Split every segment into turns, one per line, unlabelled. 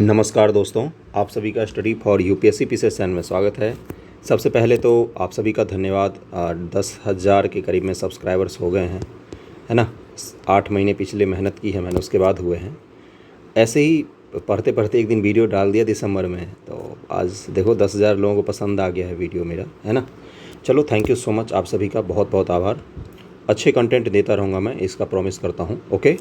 नमस्कार दोस्तों, आप सभी का study for UPSC PCS channel में स्वागत है। सबसे पहले तो आप सभी का धन्यवाद। 10,000 के करीब में सब्सक्राइबर्स हो गए हैं, है ना। 8 महीने पिछले मेहनत की है मैंने, उसके बाद हुए हैं। ऐसे ही पढ़ते पढ़ते एक दिन वीडियो डाल दिया दिसंबर में, तो आज देखो 10,000 लोगों को पसंद आ गया है वीडियो मेरा, है ना। चलो, थैंक यू सो मच, आप सभी का बहुत बहुत आभार। अच्छे कंटेंट देता रहूँगा मैं, इसका प्रॉमिस करता हूँ। ओके।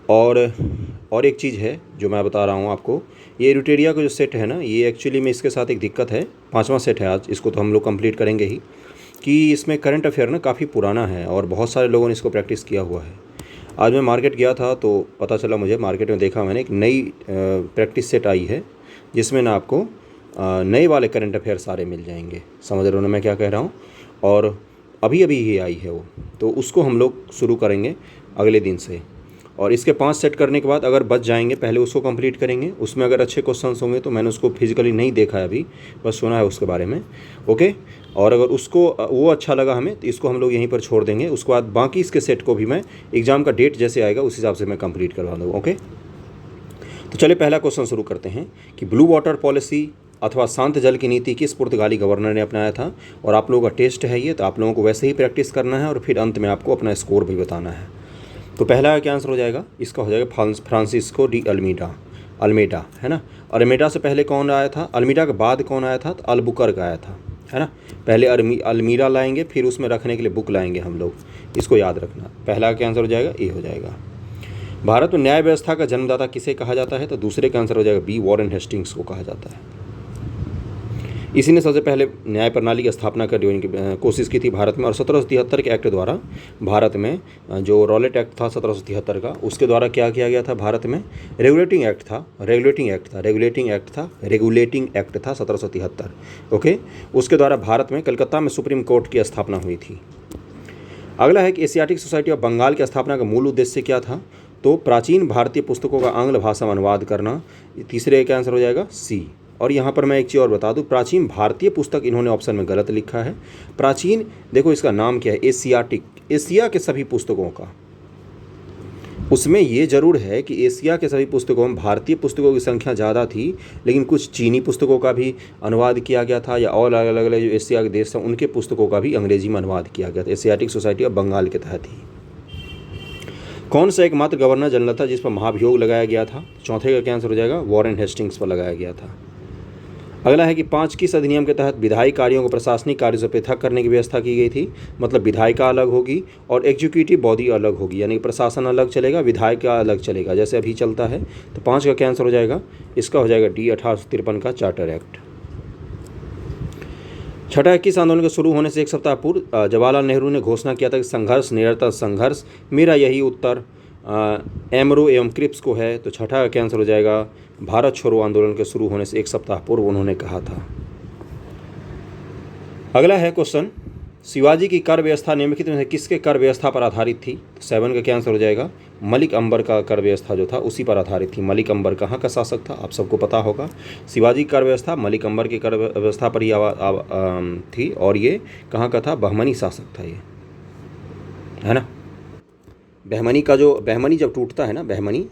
और एक चीज़ है जो मैं बता रहा हूँ आपको, ये एरिथ्रिया का जो सेट है ना, ये एक्चुअली में इसके साथ एक दिक्कत है। 5वां सेट है आज, इसको तो हम लोग कंप्लीट करेंगे ही, कि इसमें करंट अफेयर ना काफ़ी पुराना है और बहुत सारे लोगों ने इसको प्रैक्टिस किया हुआ है। आज मैं मार्केट गया था तो पता चला मुझे, मार्केट में देखा मैंने, एक नई प्रैक्टिस सेट आई है जिसमें ना आपको नए वाले करंट अफेयर सारे मिल जाएंगे। समझ रहे हो ना मैं क्या कह रहा हूँ। और अभी अभी ही आई है वो, तो उसको हम लोग शुरू करेंगे अगले दिन से। और इसके 5 सेट करने के बाद अगर बच जाएंगे, पहले उसको कंप्लीट करेंगे। उसमें अगर अच्छे क्वेश्चंस होंगे तो, मैंने उसको फिजिकली नहीं देखा है अभी, बस सुना है उसके बारे में। ओके। और अगर उसको वो अच्छा लगा हमें तो इसको हम लोग यहीं पर छोड़ देंगे। उसके बाद बाकी इसके सेट को भी मैं एग्ज़ाम का डेट जैसे आएगा उस हिसाब से मैं कंप्लीट करवा दूँगा। ओके। तो चलिए पहला क्वेश्चन शुरू करते हैं कि ब्लू वाटर पॉलिसी अथवा शांत जल की नीति किस पुर्तगाली गवर्नर ने अपनाया था। और आप लोगों का टेस्ट है ये, तो आप लोगों को वैसे ही प्रैक्टिस करना है और फिर अंत में आपको अपना स्कोर भी बताना है। तो पहला क्या आंसर हो जाएगा, इसका हो जाएगा फ्रांसिस्को डी अल्मेडा, है ना। और अल्मेडा से पहले कौन आया था, अल्मीडा के बाद कौन आया था, तो अल्बुकर्क आया था, है ना। पहले अल्मीरा लाएंगे, फिर उसमें रखने के लिए बुक लाएंगे हम लोग, इसको याद रखना। पहला क्या आंसर हो जाएगा, ए हो जाएगा। भारत में न्याय व्यवस्था का जन्मदाता किसे कहा जाता है, तो दूसरे का आंसर हो जाएगा बी, वॉरेन हेस्टिंग्स को कहा जाता है। इसी ने सबसे पहले न्याय प्रणाली की स्थापना करने की कोशिश की थी भारत में। और 1773 के एक्ट द्वारा भारत में जो रॉलेट एक्ट था 1773 का, उसके द्वारा क्या किया गया था भारत में, रेगुलेटिंग एक्ट था 1773। ओके। उसके द्वारा भारत में कलकत्ता में सुप्रीम कोर्ट की स्थापना हुई थी। अगला है कि एशियाटिक सोसाइटी ऑफ बंगाल की स्थापना का मूल उद्देश्य क्या था, तो प्राचीन भारतीय पुस्तकों का आंग्ल भाषा में अनुवाद करना। तीसरे का आंसर हो जाएगा सी। और यहाँ पर मैं एक चीज़ और बता दूँ, प्राचीन भारतीय पुस्तक इन्होंने ऑप्शन में गलत लिखा है। प्राचीन, देखो इसका नाम क्या है, एशियाटिक, एशिया के सभी पुस्तकों का। उसमें ये जरूर है कि एशिया के सभी पुस्तकों में भारतीय पुस्तकों की संख्या ज़्यादा थी, लेकिन कुछ चीनी पुस्तकों का भी अनुवाद किया गया था, या और अलग अलग जो एशिया के देश हैं उनके पुस्तकों का भी अंग्रेजी में अनुवाद किया गया था, एशियाटिक सोसाइटी ऑफ बंगाल के तहत ही। कौन सा एकमात्र गवर्नर जनरल था जिस पर महाभियोग लगाया गया था, चौथे का क्या आंसर हो जाएगा, वॉरेन हेस्टिंग्स पर लगाया गया था। अगला है कि 5 किस अधिनियम के तहत विधायी कार्यों को प्रशासनिक कार्यों से पृथक करने की व्यवस्था की गई थी। मतलब विधायिका अलग होगी और एग्जीक्यूटिव बॉडी अलग होगी, यानी प्रशासन अलग चलेगा, विधायिका अलग चलेगा, जैसे अभी चलता है। तो 5 का क्या आंसर हो जाएगा, इसका हो जाएगा डी, 1853 का चार्टर एक्ट। छठा, किस आंदोलन के शुरू होने से एक सप्ताह पूर्व जवाहरलाल नेहरू ने घोषणा किया था कि संघर्ष निरंतर संघर्ष। मेरा यही उत्तर एमरो एवं क्रिप्स को है। तो छठा का क्या आंसर हो जाएगा, भारत छोड़ो आंदोलन के शुरू होने से एक सप्ताह पूर्व उन्होंने कहा था। अगला है क्वेश्चन, शिवाजी की कर व्यवस्था निम्नलिखित में से किसके कर व्यवस्था पर आधारित थी। 7 का क्या आंसर हो जाएगा, मलिक अंबर का कर व्यवस्था जो था उसी पर आधारित थी। मलिक अंबर कहाँ का शासक था, आप सबको पता होगा। शिवाजी कर व्यवस्था मलिक अंबर की कर व्यवस्था पर ही थी, और ये कहाँ का था, बहमनी शासक था ये, है ना। बहमनी जब टूटता है ना, बहमनी,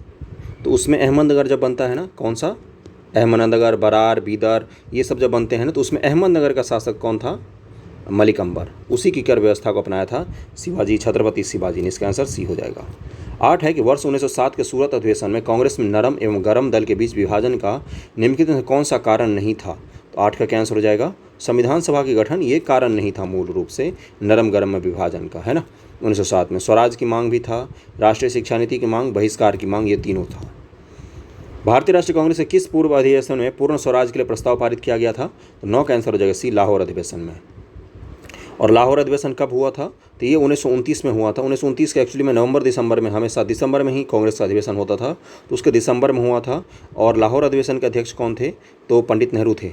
तो उसमें अहमदनगर जब बनता है ना, कौन सा, अहमदनगर, बरार, बीदर, ये सब जब बनते हैं ना, तो उसमें अहमदनगर का शासक कौन था, मलिक अंबर। उसी की कर व्यवस्था को अपनाया था शिवाजी, छत्रपति शिवाजी ने। इसका आंसर सी हो जाएगा। 8 है कि वर्ष 1907 के सूरत अधिवेशन में कांग्रेस में नरम एवं गरम दल के बीच विभाजन का निम्नलिखित में कौन सा कारण नहीं था। तो 8 का क्या आंसर हो जाएगा, संविधान सभा के गठन ये कारण नहीं था मूल रूप से नरम गरम में विभाजन का, है ना। 1907 में स्वराज की मांग भी था, राष्ट्रीय शिक्षा नीति की मांग, बहिष्कार की मांग, ये तीनों था। भारतीय राष्ट्रीय कांग्रेस के किस पूर्व अधिवेशन में पूर्ण स्वराज के लिए प्रस्ताव पारित किया गया था। तो 9 का आंसर हो जाएगा सी, लाहौर अधिवेशन में। और लाहौर अधिवेशन कब हुआ था, तो ये 1929 में हुआ था। 1929 के एक्चुअली में नवंबर दिसंबर में, हमेशा दिसंबर में ही कांग्रेस का अधिवेशन होता था, तो उसके दिसंबर में हुआ था। और लाहौर अधिवेशन के अध्यक्ष कौन थे, तो पंडित नेहरू थे।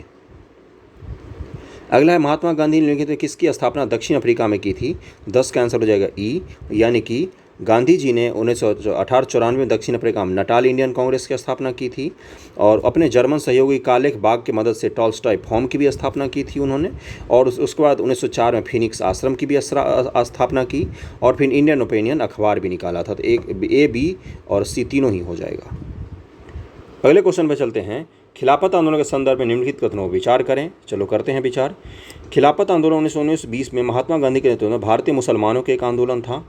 अगला है, महात्मा गांधी ने किसकी स्थापना दक्षिण अफ्रीका में की थी। 10 का आंसर हो जाएगा ई, यानी कि गांधी जी ने 1894 में दक्षिण अफ्रीका में नटाल इंडियन कांग्रेस की स्थापना की थी। और अपने जर्मन सहयोगी कालेख बाग की मदद से टॉल्स्टॉय फॉर्म की भी स्थापना की थी उन्होंने। और उसके बाद 1904 में फिनिक्स आश्रम की भी स्थापना की। और फिर इंडियन ओपिनियन अखबार भी निकाला था। तो एक ए, बी और सी तीनों ही हो जाएगा। अगले क्वेश्चन पे चलते हैं। खिलाफत आंदोलन के संदर्भ में निम्नलिखित कथनों पर विचार करें। चलो करते हैं विचार। खिलाफत आंदोलन 1919-20 में महात्मा गांधी के नेतृत्व में भारतीय मुसलमानों के एक आंदोलन था।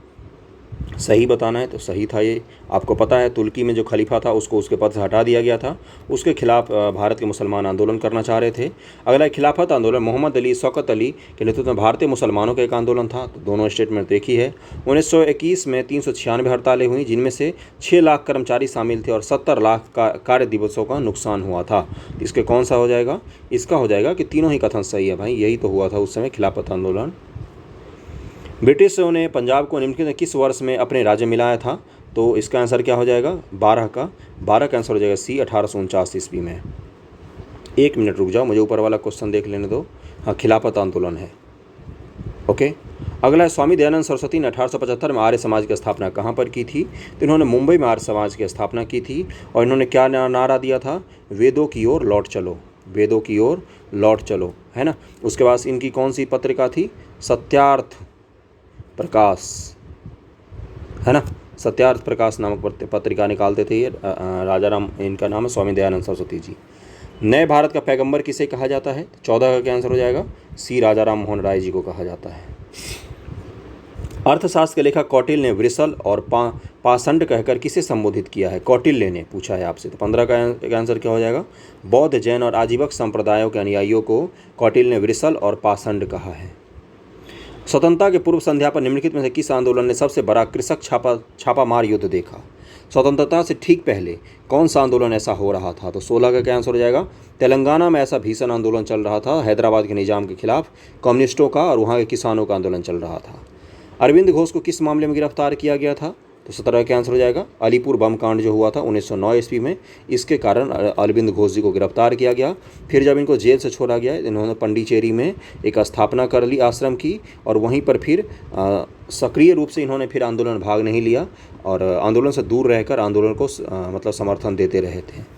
सही बताना है तो सही था ये। आपको पता है तुर्की में जो खलीफा था उसको उसके पद से हटा दिया गया था, उसके खिलाफ भारत के मुसलमान आंदोलन करना चाह रहे थे। अगला खिलाफत आंदोलन मोहम्मद अली शौकत अली के नेतृत्व में भारतीय मुसलमानों का एक आंदोलन था। तो दोनों स्टेटमेंट देखी है। 1921 में 396 हड़तालें हुई, जिनमें से 6 लाख कर्मचारी शामिल थे और 70 लाख कार्य दिवसों का नुकसान हुआ था। इसके कौन सा हो जाएगा? इसका हो जाएगा कि तीनों ही कथन सही है भाई, यही तो हुआ था उस समय खिलाफत आंदोलन। ब्रिटिशों ने पंजाब को निम्नलिखित किस वर्ष में अपने राज्य मिलाया था? तो इसका आंसर क्या हो जाएगा? 12 का आंसर हो जाएगा सी, 1849 ईस्वी में। 1 मिनट रुक जाओ, मुझे ऊपर वाला क्वेश्चन देख लेने दो। हाँ, खिलाफत आंदोलन है। ओके, अगला है स्वामी दयानंद सरस्वती ने 1875 में आर्य समाज की स्थापना कहाँ पर की थी? तो इन्होंने मुंबई में आर्य समाज की स्थापना की थी और इन्होंने क्या नारा दिया था? वेदों की ओर लौट चलो, वेदों की ओर लौट चलो, है ना। उसके बाद इनकी कौन सी पत्रिका थी? सत्यार्थ प्रकाश, है ना। सत्यार्थ प्रकाश नामक पत्रिका निकालते थे ये राजा राम, इनका नाम है स्वामी दयानंद सरस्वती जी। नए भारत का पैगंबर किसे कहा जाता है? 14 का क्या आंसर हो जाएगा? सी, राजा राम मोहन राय जी को कहा जाता है। अर्थशास्त्र के लेखक कौटिल्य ने वृषल और पाषंड कहकर किसे संबोधित किया है? कौटिल्य ने पूछा है आपसे। तो 15 का आंसर क्या हो जाएगा? बौद्ध, जैन और आजीवक संप्रदायों के अनुयायियों को कौटिल्य ने वृषल और पाषंड कहा है। स्वतंत्रता के पूर्व संध्या पर निम्नलिखित में से किस आंदोलन ने सबसे बड़ा कृषक छापामार युद्ध देखा? स्वतंत्रता से ठीक पहले कौन सा आंदोलन ऐसा हो रहा था? तो 16 का क्या आंसर हो जाएगा? तेलंगाना में ऐसा भीषण आंदोलन चल रहा था हैदराबाद के निजाम के खिलाफ, कम्युनिस्टों का और वहाँ के किसानों का आंदोलन चल रहा था। अरविंद घोष को किस मामले में गिरफ्तार किया गया था? तो 17 का आंसर हो जाएगा? अलीपुर बम कांड जो हुआ था 1909 ईस्वी में, इसके कारण अरविंद घोष जी को गिरफ्तार किया गया। फिर जब इनको जेल से छोड़ा गया, इन्होंने पंडिचेरी में एक स्थापना कर ली आश्रम की और वहीं पर फिर सक्रिय रूप से इन्होंने फिर आंदोलन भाग नहीं लिया और आंदोलन से दूर रहकर आंदोलन को मतलब समर्थन देते रहे थे।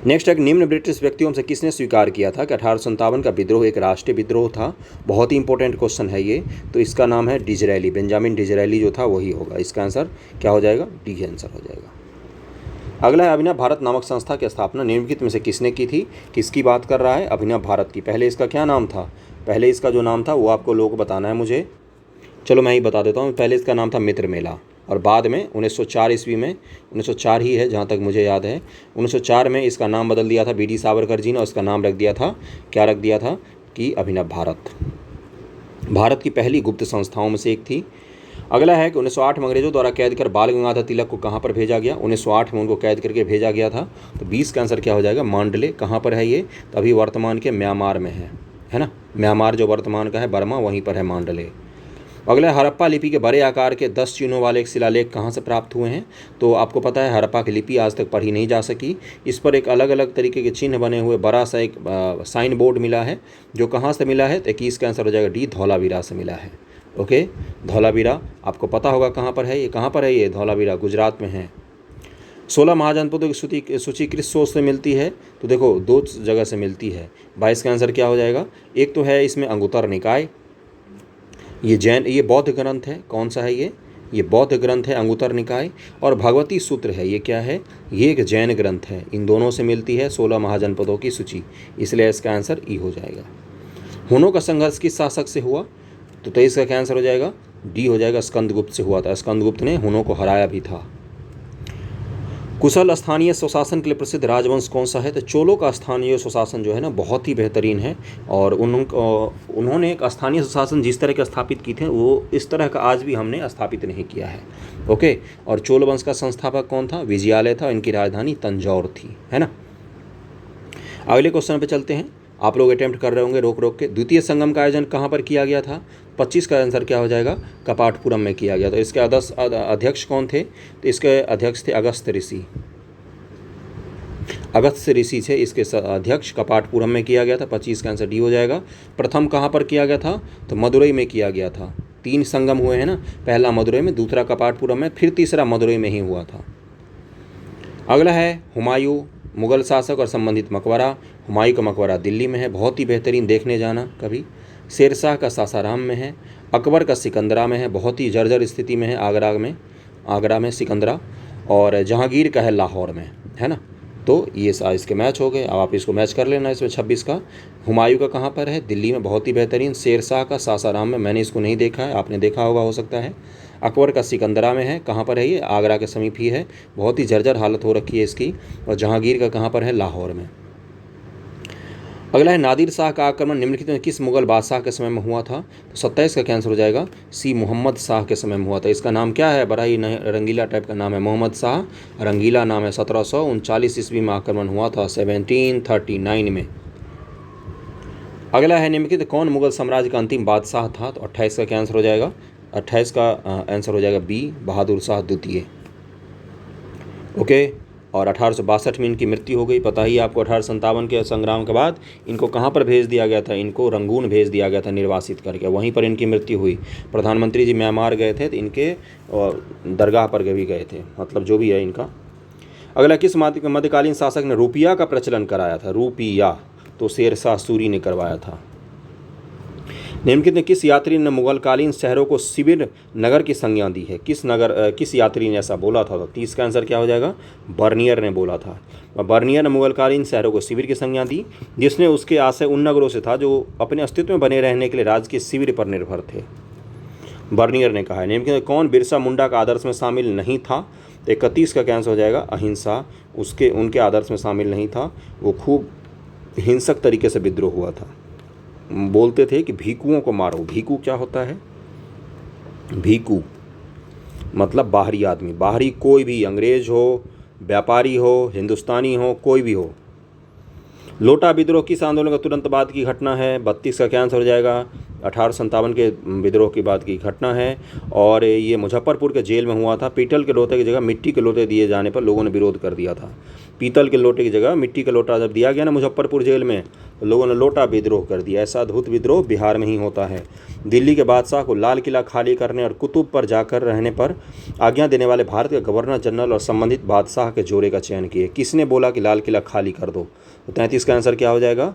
नेक्स्ट है, निम्न ब्रिटिश व्यक्तियों से किसने स्वीकार किया था कि 1857 का विद्रोह एक राष्ट्रीय विद्रोह था? बहुत ही इंपॉर्टेंट क्वेश्चन है ये। तो इसका नाम है डिजरेली, बेंजामिन डिजरेली जो था वही होगा। इसका आंसर क्या हो जाएगा? डी आंसर हो जाएगा। अगला है, अभिनव भारत नामक संस्था की स्थापना निम्नलिखित में से किसने की थी? किसकी बात कर रहा है? अभिनव भारत की। पहले इसका क्या नाम था? पहले इसका जो नाम था वो आपको लोगों को बताना है मुझे। चलो मैं ही बता देता हूँ। पहले इसका नाम था मित्र मेला और बाद में 1904 ईस्वी में, 1904 ही है जहाँ तक मुझे याद है, 1904 में इसका नाम बदल दिया था बी.डी. सावरकर जी ने और इसका नाम रख दिया था, क्या रख दिया था? कि अभिनव भारत। भारत की पहली गुप्त संस्थाओं में से एक थी। अगला है कि 1908 में अंग्रेजों द्वारा कैद कर बाल गंगाधर तिलक को कहाँ पर भेजा गया? 1908 में उनको कैद करके भेजा गया था। तो 20 का आंसर क्या हो जाएगा? मांडले। कहाँ पर है ये? तो अभी वर्तमान के म्यांमार में है ना। म्यांमार जो वर्तमान का है बर्मा, वहीं पर है मांडले। अगला, हड़प्पा लिपि के बड़े आकार के 10 चिन्हों वाले एक शिलालेख कहाँ से प्राप्त हुए हैं? तो आपको पता है हड़प्पा की लिपि आज तक पढ़ी नहीं जा सकी। इस पर एक अलग अलग तरीके के चिन्ह बने हुए बड़ा सा एक साइन बोर्ड मिला है, जो कहाँ से मिला है? तो 21 का आंसर हो जाएगा डी, धौलावीरा से मिला है। ओके, धौलावीरा आपको पता होगा कहाँ पर है ये? कहाँ पर है ये धौलावीरा? गुजरात में है। 16 महाजनपदों की सूची किस सोच से मिलती है? तो देखो 2 जगह से मिलती है। 22 का आंसर क्या हो जाएगा? एक तो है इसमें अंगुत्तर निकाय, ये बौद्ध ग्रंथ है। कौन सा है ये बौद्ध ग्रंथ है अंगुत्तर निकाय। और भगवती सूत्र है, ये क्या है? ये एक जैन ग्रंथ है। इन दोनों से मिलती है 16 महाजनपदों की सूची, इसलिए इसका आंसर ई हो जाएगा। हुनों का संघर्ष किस शासक से हुआ? तो 23 का क्या आंसर हो जाएगा? डी हो जाएगा, स्कंदगुप्त से हुआ था। स्कंदगुप्त ने हुनों को हराया भी था। कुशल स्थानीय स्वशासन के लिए प्रसिद्ध राजवंश कौन सा है? तो चोलों का स्थानीय स्वशासन जो है ना बहुत ही बेहतरीन है और उन्होंने एक स्थानीय स्वशासन जिस तरह के स्थापित की थे वो इस तरह का आज भी हमने स्थापित नहीं किया है। ओके, और चोल वंश का संस्थापक कौन था? विजयालय था। इनकी राजधानी तंजौर थी, है ना। अगले क्वेश्चन पे चलते हैं। आप लोग अटेम्प्ट कर रहे होंगे रोक रोक के। द्वितीय संगम का आयोजन कहाँ पर किया गया था? 25 का आंसर क्या हो जाएगा? कपाटपुरम में किया गया। तो इसके अध्यक्ष कौन थे? तो इसके अध्यक्ष थे अगस्त ऋषि। अगस्त ऋषि थे इसके अध्यक्ष। कपाटपुरम में किया गया था। 25 का आंसर डी हो जाएगा। प्रथम कहाँ पर किया गया था? तो मदुरई में किया गया था। 3 संगम हुए हैं ना, पहला मदुरई में, दूसरा कपाटपुरम में, फिर तीसरा मदुरई में ही हुआ था। अगला है हुमायूं, मुगल शासक और संबंधित मकबरा। हुमायूं का मकबरा दिल्ली में है, बहुत ही बेहतरीन, देखने जाना कभी। शेरशाह का सासाराम में है। अकबर का सिकंदरा में है, बहुत ही जर्जर स्थिति में है, आगरा में सिकंदरा। और जहांगीर का है लाहौर में, है ना। तो ये इसके मैच हो गए। अब आप इसको मैच कर लेना इसमें 26 का। हुमायूं का कहाँ पर है? दिल्ली में, बहुत ही बेहतरीन। शेरशाह का सासाराम में, मैंने इसको नहीं देखा है, आपने देखा होगा हो सकता है। अकबर का सिकंदरा में है, कहाँ पर है ये? आगरा के समीप ही है, बहुत ही जर्जर हालत हो रखी है इसकी। और जहांगीर का कहाँ पर है? लाहौर में। अगला है नादिर शाह का आक्रमण निम्नलिखित में किस मुगल बादशाह के समय में हुआ था? तो 27 का कैंसर हो जाएगा, सी मोहम्मद शाह के समय में हुआ था। इसका नाम क्या है? बड़ा ही रंगीला टाइप का नाम है, मोहम्मद शाह, रंगीला नाम है। 1739 ईस्वी में आक्रमण हुआ था, 1739 में। अगला है निम्नलिखित कौन मुगल साम्राज्य का अंतिम बादशाह था? तो 28 का कैंसर हो जाएगा, 28 का आंसर हो जाएगा बी, बहादुर शाह द्वितीय। ओके। और 1862 में इनकी मृत्यु हो गई। पता ही आपको 1857 के संग्राम के बाद इनको कहाँ पर भेज दिया गया था? इनको रंगून भेज दिया गया था निर्वासित करके, वहीं पर इनकी मृत्यु हुई। प्रधानमंत्री जी म्यांमार गए थे तो इनके दरगाह पर भी गए थे, मतलब जो भी है इनका। अगला किस मध्यकालीन शासक ने रुपया का प्रचलन कराया था? रुपया, तो शेरशाह सूरी ने करवाया था। निम्नलिखित में किस यात्री ने मुगलकालीन शहरों को शिविर नगर की संज्ञा दी है? किस यात्री ने ऐसा बोला था? तो 30 का आंसर क्या हो जाएगा? बर्नियर ने बोला था। बर्नियर ने मुगलकालीन शहरों को शिविर की संज्ञा दी, जिसने उसके आशय उन नगरों से था जो अपने अस्तित्व में बने रहने के लिए राज्य के शिविर पर निर्भर थे, बर्नियर ने कहा है। निम्नलिखित कौन बिरसा मुंडा का आदर्श में शामिल नहीं था? तो 31 का कैंसर हो जाएगा, अहिंसा। उनके आदर्श में शामिल नहीं था, वो खूब हिंसक तरीके से विद्रोह हुआ था। बोलते थे कि भीखुओं को मारो। भीखू क्या होता है? भीखू मतलब बाहरी आदमी, बाहरी कोई भी, अंग्रेज हो, व्यापारी हो, हिंदुस्तानी हो, कोई भी हो। लोटा विद्रोह किस आंदोलन का तुरंत बाद की घटना है? 32 का कैंसर हो जाएगा, 1857 के विद्रोह के बाद की घटना है। और ये मुजफ्फरपुर के जेल में हुआ था। पीतल के लोटे की जगह मिट्टी के लोटे दिए जाने पर लोगों ने विरोध कर दिया था। पीतल के लोटे की जगह मिट्टी का लोटा जब दिया गया ना मुजफ्फरपुर जेल में, तो लोगों ने लोटा विद्रोह कर दिया। ऐसा अद्भुत विद्रोह बिहार में ही होता है। दिल्ली के बादशाह को लाल किला खाली करने और कुतुब पर जाकर रहने पर आज्ञा देने वाले भारत के गवर्नर जनरल और संबंधित बादशाह के जोड़े का चयन किए। किसने बोला कि लाल किला खाली कर दो? तो 33 का आंसर क्या हो जाएगा?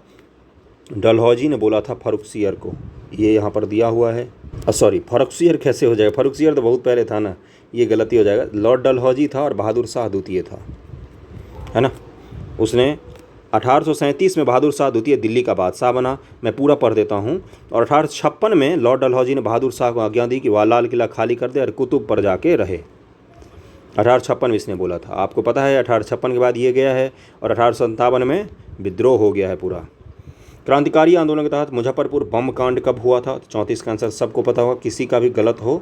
डलहौजी ने बोला था फर्रुखसियर को। ये यहाँ पर दिया हुआ है। सॉरी, फर्रुखसियर कैसे हो जाएगा? फर्रुखसियर तो बहुत पहले था ना, ये गलती हो जाएगा। लॉर्ड डलहौजी था और बहादुर शाह द्वितीय था, है ना। उसने 1837 में बहादुर शाह द्वितीय दिल्ली का बादशाह बना। मैं पूरा पढ़ देता हूँ। और 1856 में लॉर्ड डलहौजी ने बहादुर शाह को आज्ञा दी कि वह लाल किला खाली कर दे और कुतुब पर जाके रहे। 1856 में इसने बोला था। आपको पता है 1856 के बाद ये गया है और 1857 में विद्रोह हो गया है पूरा। क्रांतिकारी आंदोलन के तहत मुजफ्फरपुर बम कांड कब हुआ था? तो 34 का आंसर सबको पता होगा, किसी का भी गलत हो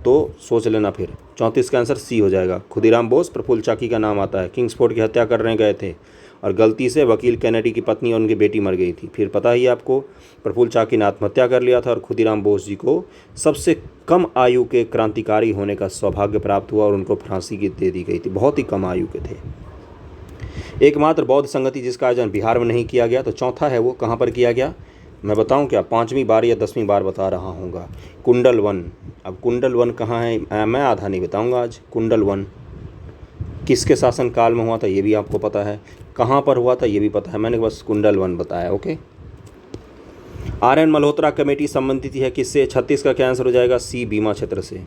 तो सोच लेना फिर। 34 का आंसर सी हो जाएगा। खुदीराम बोस प्रफुल्ल चाकी का नाम आता है। किंग्सफोर्ड की हत्या करने गए थे और गलती से वकील कैनेडी की पत्नी और उनकी बेटी मर गई थी। फिर पता ही आपको, प्रफुल्ल चाकी ने आत्महत्या कर लिया था और खुदीराम बोस जी को सबसे कम आयु के क्रांतिकारी होने का सौभाग्य प्राप्त हुआ और उनको फांसी की दे दी गई थी। बहुत ही कम आयु के थे। एकमात्र बौद्ध संगति जिसका आयोजन बिहार में नहीं किया गया, तो चौथा है वो कहाँ पर किया गया? मैं बताऊं क्या? 5वीं बार या 10वीं बार बता रहा हूँगा। कुंडल वन। अब कुंडल वन कहाँ है? मैं आधा नहीं बताऊंगा आज। कुंडल वन किसके शासन काल में हुआ था ये भी आपको पता है, कहाँ पर हुआ था ये भी पता है, मैंने बस कुंडल वन बताया। ओके। आर.एन. मल्होत्रा कमेटी संबंधित है किससे? 36 का क्या आंसर हो जाएगा? सी, बीमा क्षेत्र से।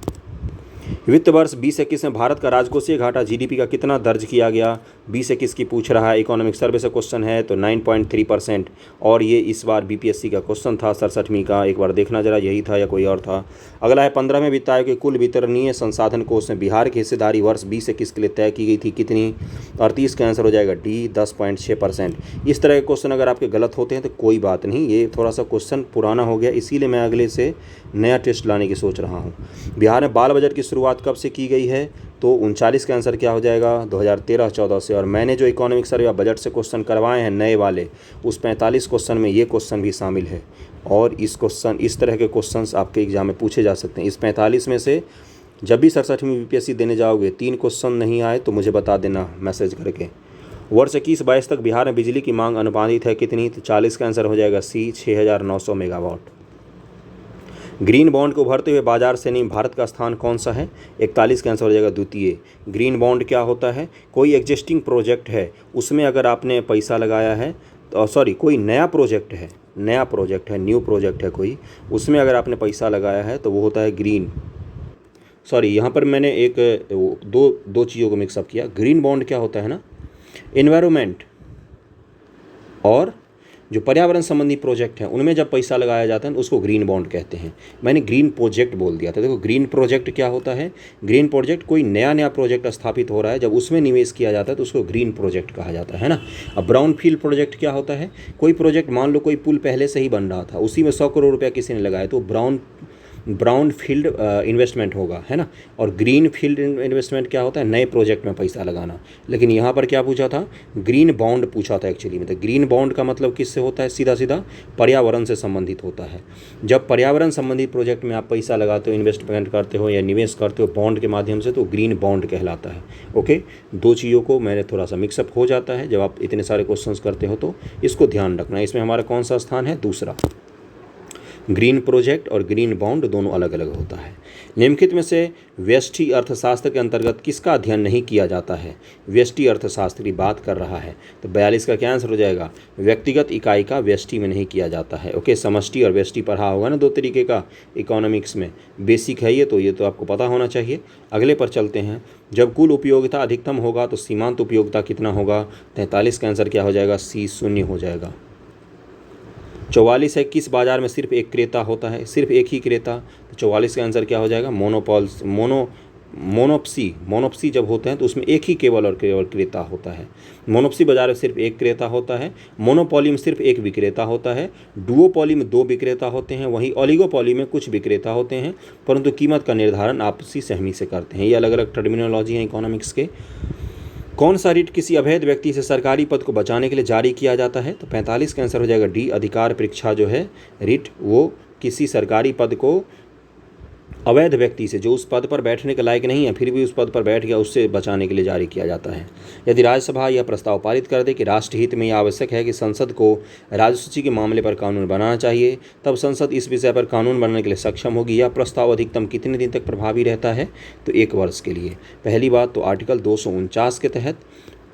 वित्त वर्ष 2021 में भारत का राजकोषीय घाटा जीडीपी का कितना दर्ज किया गया? 2021 की पूछ रहा है, इकोनॉमिक सर्वे से क्वेश्चन है, तो 9.3%। और ये इस बार बीपीएससी का क्वेश्चन था 67वीं का। एक बार देखना जरा यही था या कोई और था। अगला है 15वें वित्त आयोग के कुल वितरणीय संसाधन कोष में बिहार की हिस्सेदारी वर्ष 2021 के लिए तय की गई थी कितनी? 38 का आंसर हो जाएगा डी, 10.6%। इस तरह के क्वेश्चन अगर आपके गलत होते हैं तो कोई बात नहीं, ये थोड़ा सा क्वेश्चन पुराना हो गया, इसीलिए मैं अगले से नया टेस्ट लाने की सोच रहा हूँ। बिहार में बाल बजट की शुरुआत कब से की गई है? तो 39 का आंसर क्या हो जाएगा? 2013-14 से। और मैंने जो इकोनॉमिक सर्वे या बजट से क्वेश्चन करवाए हैं नए वाले, उस 45 क्वेश्चन में ये क्वेश्चन भी शामिल है। और इस तरह के क्वेश्चंस आपके एग्जाम में पूछे जा सकते हैं। इस 45 में से जब भी 67वीं बीपीएससी देने जाओगे 3 क्वेश्चन नहीं आए तो मुझे बता देना मैसेज करके। वर्ष 21-22 तक बिहार में बिजली की मांग अनुपातित है कितनी? तो 40 का आंसर हो जाएगा सी, 6900 मेगावाट। ग्रीन बॉन्ड को उभरते हुए बाजार श्रेणी में भारत का स्थान कौन सा है? 41 का आंसर हो जाएगा द्वितीय। ग्रीन बॉन्ड क्या होता है? कोई एग्जिस्टिंग प्रोजेक्ट है, उसमें अगर आपने पैसा लगाया है तो कोई नया प्रोजेक्ट है, न्यू प्रोजेक्ट है कोई, उसमें अगर आपने पैसा लगाया है तो वो होता है ग्रीन। यहाँ पर मैंने दो चीज़ों को मिक्सअप किया। ग्रीन बॉन्ड क्या होता है ना, एनवायरमेंट और जो पर्यावरण संबंधी प्रोजेक्ट हैं उनमें जब पैसा लगाया जाता है तो उसको ग्रीन बॉन्ड कहते हैं। मैंने ग्रीन प्रोजेक्ट बोल दिया था। देखो ग्रीन प्रोजेक्ट क्या होता है, ग्रीन प्रोजेक्ट कोई नया प्रोजेक्ट स्थापित हो रहा है, जब उसमें निवेश किया जाता है तो उसको ग्रीन प्रोजेक्ट कहा जाता है ना। अब ब्राउन फील्ड प्रोजेक्ट क्या होता है, कोई प्रोजेक्ट मान लो कोई पुल पहले से ही बन रहा था, उसी में 100 करोड़ रुपया किसी ने लगाया तो ब्राउन फील्ड इन्वेस्टमेंट होगा, है ना। और ग्रीन फील्ड इन्वेस्टमेंट क्या होता है, नए प्रोजेक्ट में पैसा लगाना। लेकिन यहाँ पर क्या पूछा था, ग्रीन बॉन्ड पूछा था एक्चुअली में। तो ग्रीन बॉन्ड का मतलब किससे होता है, सीधा सीधा पर्यावरण से संबंधित होता है। जब पर्यावरण संबंधित प्रोजेक्ट में आप पैसा लगाते हो, इन्वेस्टमेंट करते हो या निवेश करते हो बॉन्ड के माध्यम से, तो ग्रीन बॉन्ड कहलाता है। ओके, दो चीज़ों को मैंने थोड़ा सा मिक्सअप हो जाता है जब आप इतने सारे क्वेश्चंस करते हो, तो इसको ध्यान रखना। इसमें हमारा कौन सा स्थान है, दूसरा। ग्रीन प्रोजेक्ट और ग्रीन बॉन्ड दोनों अलग अलग होता है। निम्नलिखित में से व्यष्टि अर्थशास्त्र के अंतर्गत किसका अध्ययन नहीं किया जाता है। व्यष्टि अर्थशास्त्र की बात कर रहा है, तो 42 का क्या आंसर हो जाएगा, व्यक्तिगत इकाई का व्यष्टि में नहीं किया जाता है। ओके, समष्टि और व्यष्टि पढ़ा होगा ना, दो तरीके का इकोनॉमिक्स में, बेसिक है ये तो आपको पता होना चाहिए। अगले पर चलते हैं। जब कुल उपयोगिता अधिकतम होगा तो सीमांत उपयोगिता कितना होगा। 43 का आंसर क्या हो जाएगा, सी, 0 हो जाएगा। 44 है, किस बाजार में सिर्फ एक क्रेता होता है, सिर्फ एक ही क्रेता। तो 44 का आंसर क्या हो जाएगा, मोनोप्सी जब होते हैं तो उसमें एक ही केवल और केवल क्रेता होता है। मोनोप्सी बाजार में सिर्फ एक क्रेता होता है। मोनोपोली में सिर्फ एक विक्रेता होता है। डुओपोली में 2 विक्रेता होते हैं। वहीं ओलिगोपोली में कुछ विक्रेता होते हैं, परंतु कीमत का निर्धारण आपसी सहमति से करते हैं। ये अलग अलग टर्मिनोलॉजी हैं इकोनॉमिक्स के। कौन सा रिट किसी अवैध व्यक्ति से सरकारी पद को बचाने के लिए जारी किया जाता है। तो 45 का आंसर हो जाएगा डी, अधिकार परीक्षा जो है रिट, वो किसी सरकारी पद को अवैध व्यक्ति से, जो उस पद पर बैठने के लायक नहीं है फिर भी उस पद पर बैठ गया, उससे बचाने के लिए जारी किया जाता है। यदि राज्यसभा यह प्रस्ताव पारित कर दे कि राष्ट्रहित में यह आवश्यक है कि संसद को राज्यसूची के मामले पर कानून बनाना चाहिए, तब संसद इस विषय पर कानून बनाने के लिए सक्षम होगी। यह प्रस्ताव अधिकतम कितने दिन तक प्रभावी रहता है, तो 1 वर्ष के लिए। पहली बात तो आर्टिकल 249 के तहत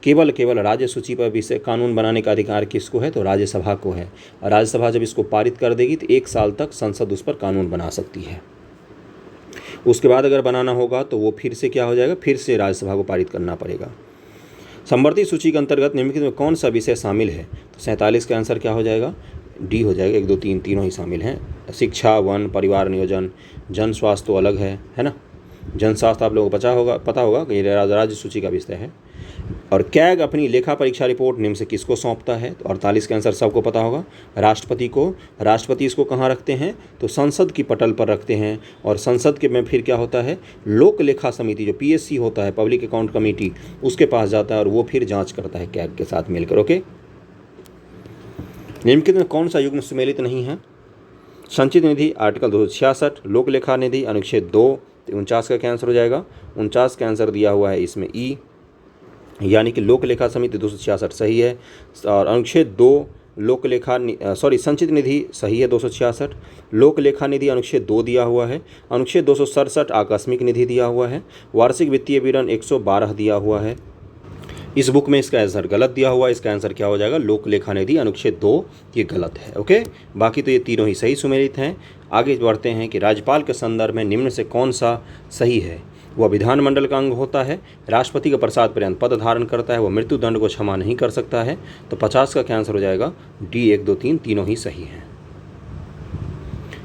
केवल राज्य सूची पर विषय कानून बनाने का अधिकार किसको है, तो राज्यसभा को है। और राज्यसभा जब इसको पारित कर देगी तो 1 साल तक संसद उस पर कानून बना सकती है। उसके बाद अगर बनाना होगा तो वो फिर से क्या हो जाएगा, फिर से राज्यसभा को पारित करना पड़ेगा। समवर्ती सूची के अंतर्गत निम्नलिखित में कौन सा विषय शामिल है। तो 47 का आंसर क्या हो जाएगा, डी हो जाएगा। 1, 2, 3 तीनों ही शामिल हैं। शिक्षा, वन, परिवार नियोजन, जन स्वास्थ्य तो अलग है ना। जन स्वास्थ्य आप लोगों को पता होगा कि राज्य सूची का विषय है। और कैग अपनी लेखा परीक्षा रिपोर्ट निम्न से किसको सौंपता है। तो 48 का आंसर सबको पता होगा, राष्ट्रपति को। राष्ट्रपति इसको कहाँ रखते हैं, तो संसद की पटल पर रखते हैं। और संसद के में फिर क्या होता है, लोक लेखा समिति जो PSC होता है, पब्लिक अकाउंट कमेटी, उसके पास जाता है और वो फिर जांच करता है कैग के साथ मिलकर। ओके, निम्नलिखित में कौन सा युग्म सुमेलित नहीं है। संचित निधि आर्टिकल 266, लोक लेखा निधि अनुच्छेद 2। 49 का क्या आंसर हो जाएगा, 49 का आंसर दिया हुआ है इसमें ई, यानी कि लोक लेखा समिति 266 सही है। और अनुच्छेद 2 संचित निधि सही है 266। लोक लेखा निधि अनुच्छेद 2 दिया हुआ है। अनुच्छेद 267 आकस्मिक निधि दिया हुआ है। वार्षिक वित्तीय विवरण 112 दिया हुआ है। इस बुक में इसका आंसर गलत दिया हुआ है। इसका आंसर क्या हो जाएगा, लोक लेखा निधि अनुच्छेद 2, ये गलत है। ओके, बाकी तो ये तीनों ही सही सुमेलित हैं। आगे बढ़ते हैं कि राज्यपाल के संदर्भ में निम्न से कौन सा सही है। वह विधानमंडल का अंग होता है, राष्ट्रपति का प्रसाद पर्यंत पद धारण करता है, वह मृत्यु दंड को क्षमा नहीं कर सकता है। तो 50 का क्या आंसर हो जाएगा, डी। 1, 2, 3 तीनों ही सही हैं।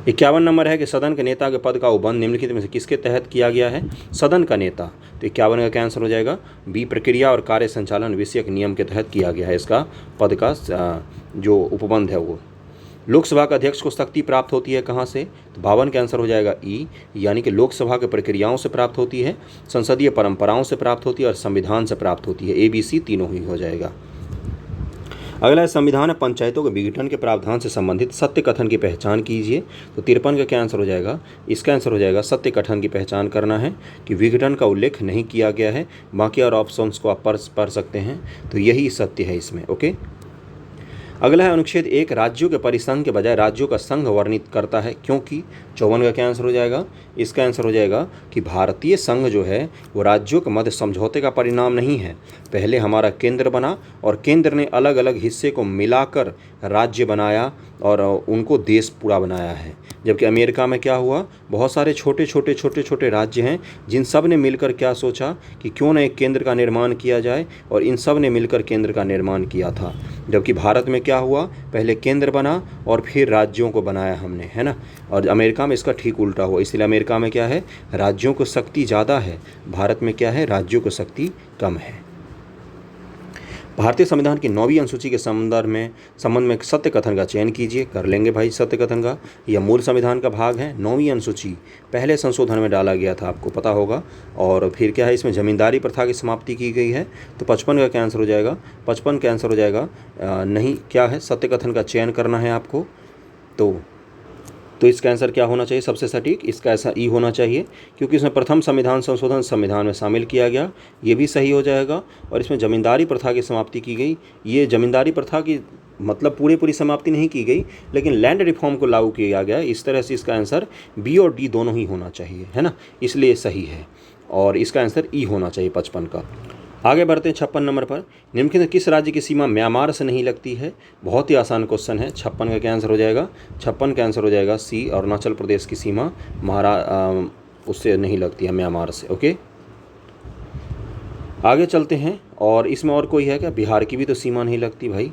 51 नंबर है कि सदन के नेता के पद का उपबंध निम्नलिखित में से किसके तहत किया गया है। सदन का नेता, तो 51 का क्या आंसर हो जाएगा, बी। प्रक्रिया और कार्य संचालन विषयक नियम के तहत किया गया है इसका पद का जो उपबंध है वो। लोकसभा का अध्यक्ष को शक्ति प्राप्त होती है कहाँ से, तो 52 का आंसर हो जाएगा ई, यानी कि लोकसभा के प्रक्रियाओं से प्राप्त होती है, संसदीय परंपराओं से प्राप्त होती है और संविधान से प्राप्त होती है। ABC तीनों ही हो जाएगा। अगला संविधान है पंचायतों के विघटन के प्रावधान से संबंधित सत्य कथन की पहचान कीजिए। तो 53 का क्या आंसर हो जाएगा, इसका आंसर हो जाएगा सत्य कथन की पहचान करना है कि विघटन का उल्लेख नहीं किया गया है। बाकी और ऑप्शंस को आप पढ़ सकते हैं, तो यही सत्य है इसमें। ओके, अगला है अनुच्छेद 1, राज्यों के परिसंघ के बजाय राज्यों का संघ वर्णित करता है, क्योंकि 54 का क्या आंसर हो जाएगा? इसका आंसर हो जाएगा कि भारतीय संघ जो है वो राज्यों के मध्य समझौते का परिणाम नहीं है। पहले हमारा केंद्र बना और केंद्र ने अलग अलग हिस्से को मिलाकर राज्य बनाया और उनको देश पूरा बनाया है। जबकि अमेरिका में क्या हुआ, बहुत सारे छोटे छोटे राज्य हैं जिन सब ने मिलकर क्या सोचा कि क्यों न एक केंद्र का निर्माण किया जाए, और इन सब ने मिलकर केंद्र का निर्माण किया था। जबकि भारत में क्या हुआ, पहले केंद्र बना और फिर राज्यों को बनाया हमने, है ना। और अमेरिका में इसका ठीक उल्टा हुआ, इसलिए अमेरिका में क्या है, राज्यों को शक्ति ज़्यादा है, भारत में क्या है, राज्यों को शक्ति कम है। भारतीय संविधान की 9वीं अनुसूची के संबंध में सत्य कथन का चयन कीजिए। कर लेंगे भाई सत्य कथन का, यह मूल संविधान का भाग है। 9वीं अनुसूची पहले संशोधन में डाला गया था, आपको पता होगा। और फिर क्या है, इसमें जमींदारी प्रथा की समाप्ति की गई है। तो 55 का क्या आंसर हो जाएगा? 55 का आंसर हो जाएगा नहीं, क्या है, सत्य कथन का चयन करना है आपको। तो इसका आंसर क्या होना चाहिए? सबसे सटीक इसका ऐसा ई होना चाहिए, क्योंकि इसमें प्रथम संविधान संशोधन संविधान में शामिल किया गया, ये भी सही हो जाएगा। और इसमें जमींदारी प्रथा की समाप्ति की गई, ये जमींदारी प्रथा की मतलब पूरी समाप्ति नहीं की गई, लेकिन लैंड रिफॉर्म को लागू किया गया। इस तरह से इसका आंसर बी और डी दोनों ही होना चाहिए, है ना, इसलिए सही है। और इसका आंसर ई होना चाहिए 55 का। आगे बढ़ते हैं 56 नंबर पर। निम्नलिखित में किस राज्य की सीमा म्यांमार से नहीं लगती है? बहुत ही आसान क्वेश्चन है। 56 का क्या आंसर हो जाएगा? 56 का आंसर हो जाएगा सी, अरुणाचल प्रदेश की सीमा उससे नहीं लगती है, म्यांमार से। ओके, आगे चलते हैं। और इसमें और कोई है क्या? बिहार की भी तो सीमा नहीं लगती भाई,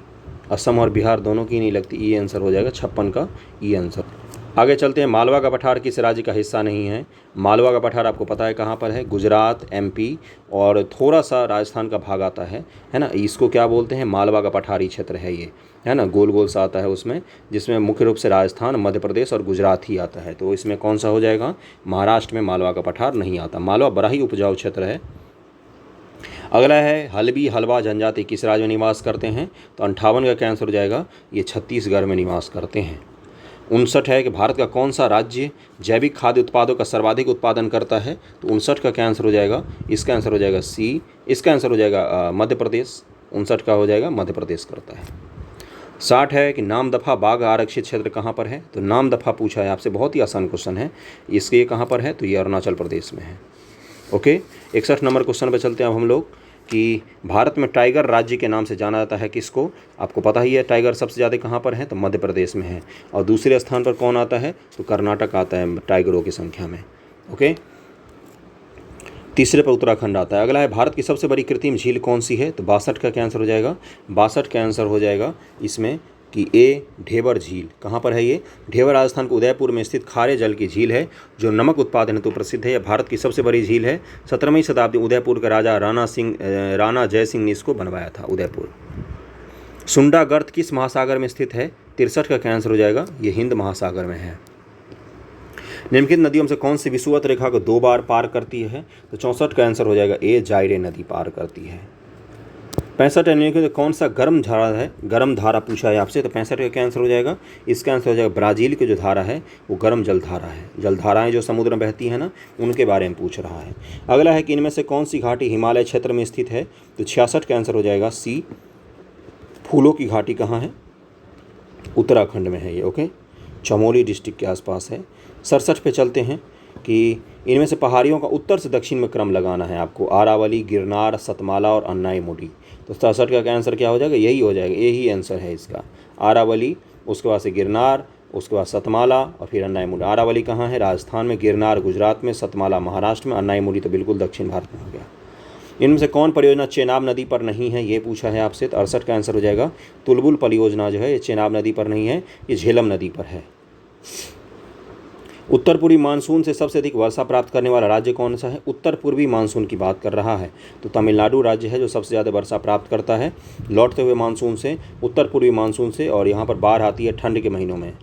असम और बिहार दोनों की नहीं लगती। ये आंसर हो जाएगा 56 का, ये आंसर। आगे चलते हैं। मालवा का पठार किस राज्य का हिस्सा नहीं है? मालवा का पठार आपको पता है कहाँ पर है? गुजरात, एमपी और थोड़ा सा राजस्थान का भाग आता है ना। इसको क्या बोलते हैं? मालवा का पठारी क्षेत्र है ये, है ना, गोल गोल सा आता है उसमें, जिसमें मुख्य रूप से राजस्थान, मध्य प्रदेश और गुजरात ही आता है। तो इसमें कौन सा हो जाएगा? महाराष्ट्र में मालवा का पठार नहीं आता। मालवा बड़ा ही उपजाऊ क्षेत्र है। अगला है हल्बी हलवा जनजाति किस राज्य में निवास करते हैं? तो 58 का क्या आंसर हो जाएगा? ये छत्तीसगढ़ में निवास करते हैं। 59 है कि भारत का कौन सा राज्य जैविक खाद्य उत्पादों का सर्वाधिक उत्पादन करता है? तो 59 का क्या आंसर हो जाएगा? इसका आंसर हो जाएगा सी, इसका आंसर हो जाएगा मध्य प्रदेश। 59 का हो जाएगा मध्य प्रदेश करता है। 60 है कि नामदफा बाघ आरक्षित क्षेत्र कहाँ पर है? तो नामदफा पूछा है आपसे, बहुत ही आसान क्वेश्चन है। इसके ये कहाँ पर है? तो ये अरुणाचल प्रदेश में है। ओके, 61 नंबर क्वेश्चन पर चलते हैं अब हम लोग कि भारत में टाइगर राज्य के नाम से जाना जाता है किसको? आपको पता ही है टाइगर सबसे ज़्यादा कहाँ पर है? तो मध्य प्रदेश में है। और दूसरे स्थान पर कौन आता है? तो कर्नाटक आता है टाइगरों की संख्या में। ओके, तीसरे पर उत्तराखंड आता है। अगला है भारत की सबसे बड़ी कृत्रिम झील कौन सी है? तो 62 का क्या आंसर हो जाएगा? 62 का आंसर हो जाएगा इसमें कि ए, ढेबर झील। कहाँ पर है ये? ढेबर राजस्थान के उदयपुर में स्थित खारे जल की झील है, जो नमक उत्पादन हेतु प्रसिद्ध है। यह भारत की सबसे बड़ी झील है। 17वीं शताब्दी उदयपुर के राजा राणा जय सिंह ने इसको बनवाया था, उदयपुर। सुंडा गर्त किस महासागर में स्थित है? 63 का क्या आंसर हो जाएगा? ये हिंद महासागर में है। निम्नलिखित नदियों में से कौन सी विषुवत रेखा को 2 बार पार करती है? तो 64 का आंसर हो जाएगा ए, जायरे नदी पार करती है। 65 है कौन सा गर्म धारा है? गर्म धारा पूछा है आपसे, तो 65 का क्या आंसर हो जाएगा? इसका आंसर हो जाएगा ब्राज़ील की जो धारा है वो गर्म जलधारा है। जलधाराएं जो समुद्र में बहती हैं ना, उनके बारे में पूछ रहा है। अगला है कि इनमें से कौन सी घाटी हिमालय क्षेत्र में स्थित है? तो 66 का आंसर हो जाएगा सी, फूलों की घाटी कहाँ है? उत्तराखंड में है ये। ओके, चमोली डिस्ट्रिक्ट के आसपास है। 67 पे चलते हैं कि इनमें से पहाड़ियों का उत्तर से दक्षिण में क्रम लगाना है आपको। आरावली, गिरनार, सतमाला और अन्नाईमुडी। तो 67 का आंसर क्या हो जाएगा? यही हो जाएगा, यही आंसर है इसका। आरावली, उसके बाद से गिरनार, उसके बाद सतमाला और फिर अन्नाईमुडी। आरावली कहाँ है? राजस्थान में। गिरनार गुजरात में। सतमाला महाराष्ट्र में। अन्नाईमुडी तो बिल्कुल दक्षिण भारत में हो गया। इनमें से कौन परियोजना चेनाब नदी पर नहीं है? ये पूछा है आपसे। तो 68 का आंसर हो जाएगा तुलबुल परियोजना जो है ये चेनाब नदी पर नहीं है, ये झेलम नदी पर है। उत्तर पूर्वी मानसून से सबसे अधिक वर्षा प्राप्त करने वाला राज्य कौन सा है? उत्तर पूर्वी मानसून की बात कर रहा है, तो तमिलनाडु राज्य है जो सबसे ज़्यादा वर्षा प्राप्त करता है लौटते हुए मानसून से, उत्तर पूर्वी मानसून से। और यहाँ पर बाढ़ आती है ठंड के महीनों में।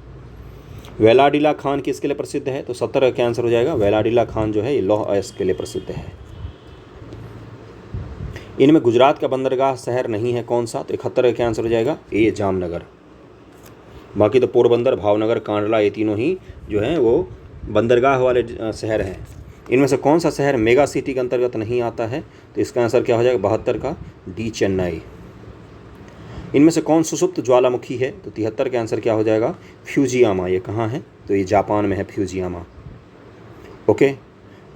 वेलाडिला खान किसके लिए प्रसिद्ध है? तो 70 का क्या आंसर हो जाएगा? वेलाडिला खान जो है ये लौह अयस्क के लिए प्रसिद्ध है। इनमें गुजरात का बंदरगाह शहर नहीं है कौन सा? तो 71 का क्या आंसर हो जाएगा? ए, जामनगर। बाकी तो पोरबंदर, भावनगर, कांडला ये तीनों ही जो हैं वो बंदरगाह वाले शहर हैं। इनमें से कौन सा शहर मेगा सिटी के अंतर्गत नहीं आता है? तो इसका आंसर क्या हो जाएगा? 72 का डी, चेन्नई। इनमें से कौन सुषुप्त ज्वालामुखी है? तो 73 का आंसर क्या हो जाएगा? फ्यूजियामा। ये कहाँ है? तो ये जापान में है फ्यूजियामा। ओके।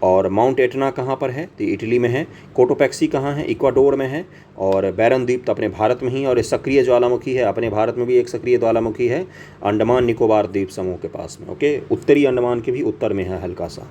और माउंट एटना कहाँ पर है? तो इटली में है। कोटोपैक्सी कहाँ है? इक्वाडोर में है। और बैरन द्वीप तो अपने भारत में ही, और ये सक्रिय ज्वालामुखी है, अपने भारत में भी एक सक्रिय ज्वालामुखी है, अंडमान निकोबार द्वीप समूह के पास में। ओके, उत्तरी अंडमान के भी उत्तर में है हल्का सा।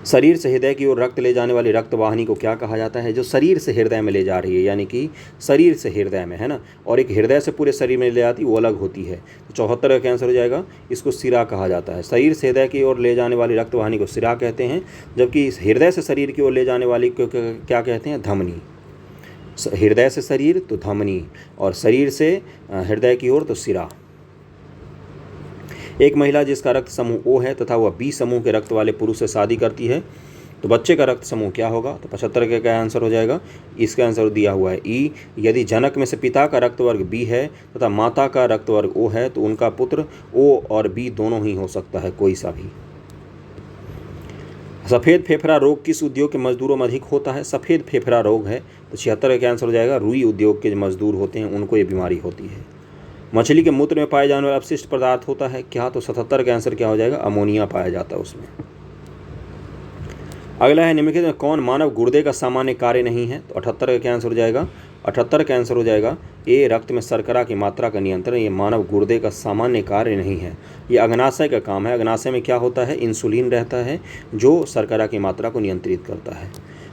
शरीर से हृदय की ओर रक्त ले जाने वाली रक्त वाहिनी को क्या कहा जाता है? जो शरीर से हृदय में ले जा रही है, यानी कि शरीर से हृदय में, है ना। और एक हृदय से पूरे शरीर में ले जाती, वो अलग होती है। तो 74 का आंसर हो जाएगा, इसको सिरा कहा जाता है। शरीर से हृदय की ओर ले जाने वाली रक्त वाहिनी को सिरा कहते हैं, जबकि हृदय से शरीर की ओर ले जाने वाली को क्या कहते हैं? धमनी। हृदय से शरीर तो धमनी, और शरीर से हृदय की ओर तो सिरा। एक महिला जिसका रक्त समूह O है तथा वह B समूह के रक्त वाले पुरुष से शादी करती है, तो बच्चे का रक्त समूह क्या होगा? तो 75 का क्या आंसर हो जाएगा? इसका आंसर दिया हुआ है E। यदि जनक में से पिता का रक्त वर्ग B है तथा माता का रक्त वर्ग O है, तो उनका पुत्र O और B दोनों ही हो सकता है, कोई सा भी। सफ़ेद फेफड़ा रोग किस उद्योग के मजदूरों में अधिक होता है? सफ़ेद फेफड़ा रोग है, तो 76 का आंसर हो जाएगा, रुई उद्योग के जो मजदूर होते हैं उनको ये बीमारी होती है। मछली के मूत्र में पाए जाने वाला अपशिष्ट पदार्थ होता है क्या? तो 77 का आंसर क्या हो जाएगा? अमोनिया पाया जाता है उसमें। अगला है, निम्नलिखित में कौन मानव गुर्दे का सामान्य कार्य नहीं है? तो 78 का क्या आंसर हो जाएगा? 78 का आंसर हो जाएगा ए, रक्त में शर्करा की मात्रा का नियंत्रण। ये मानव गुर्दे का सामान्य कार्य नहीं है, ये अग्नाशय का काम है। अग्नाशय में क्या होता है? इंसुलिन रहता है जो शर्करा की मात्रा को नियंत्रित करता है।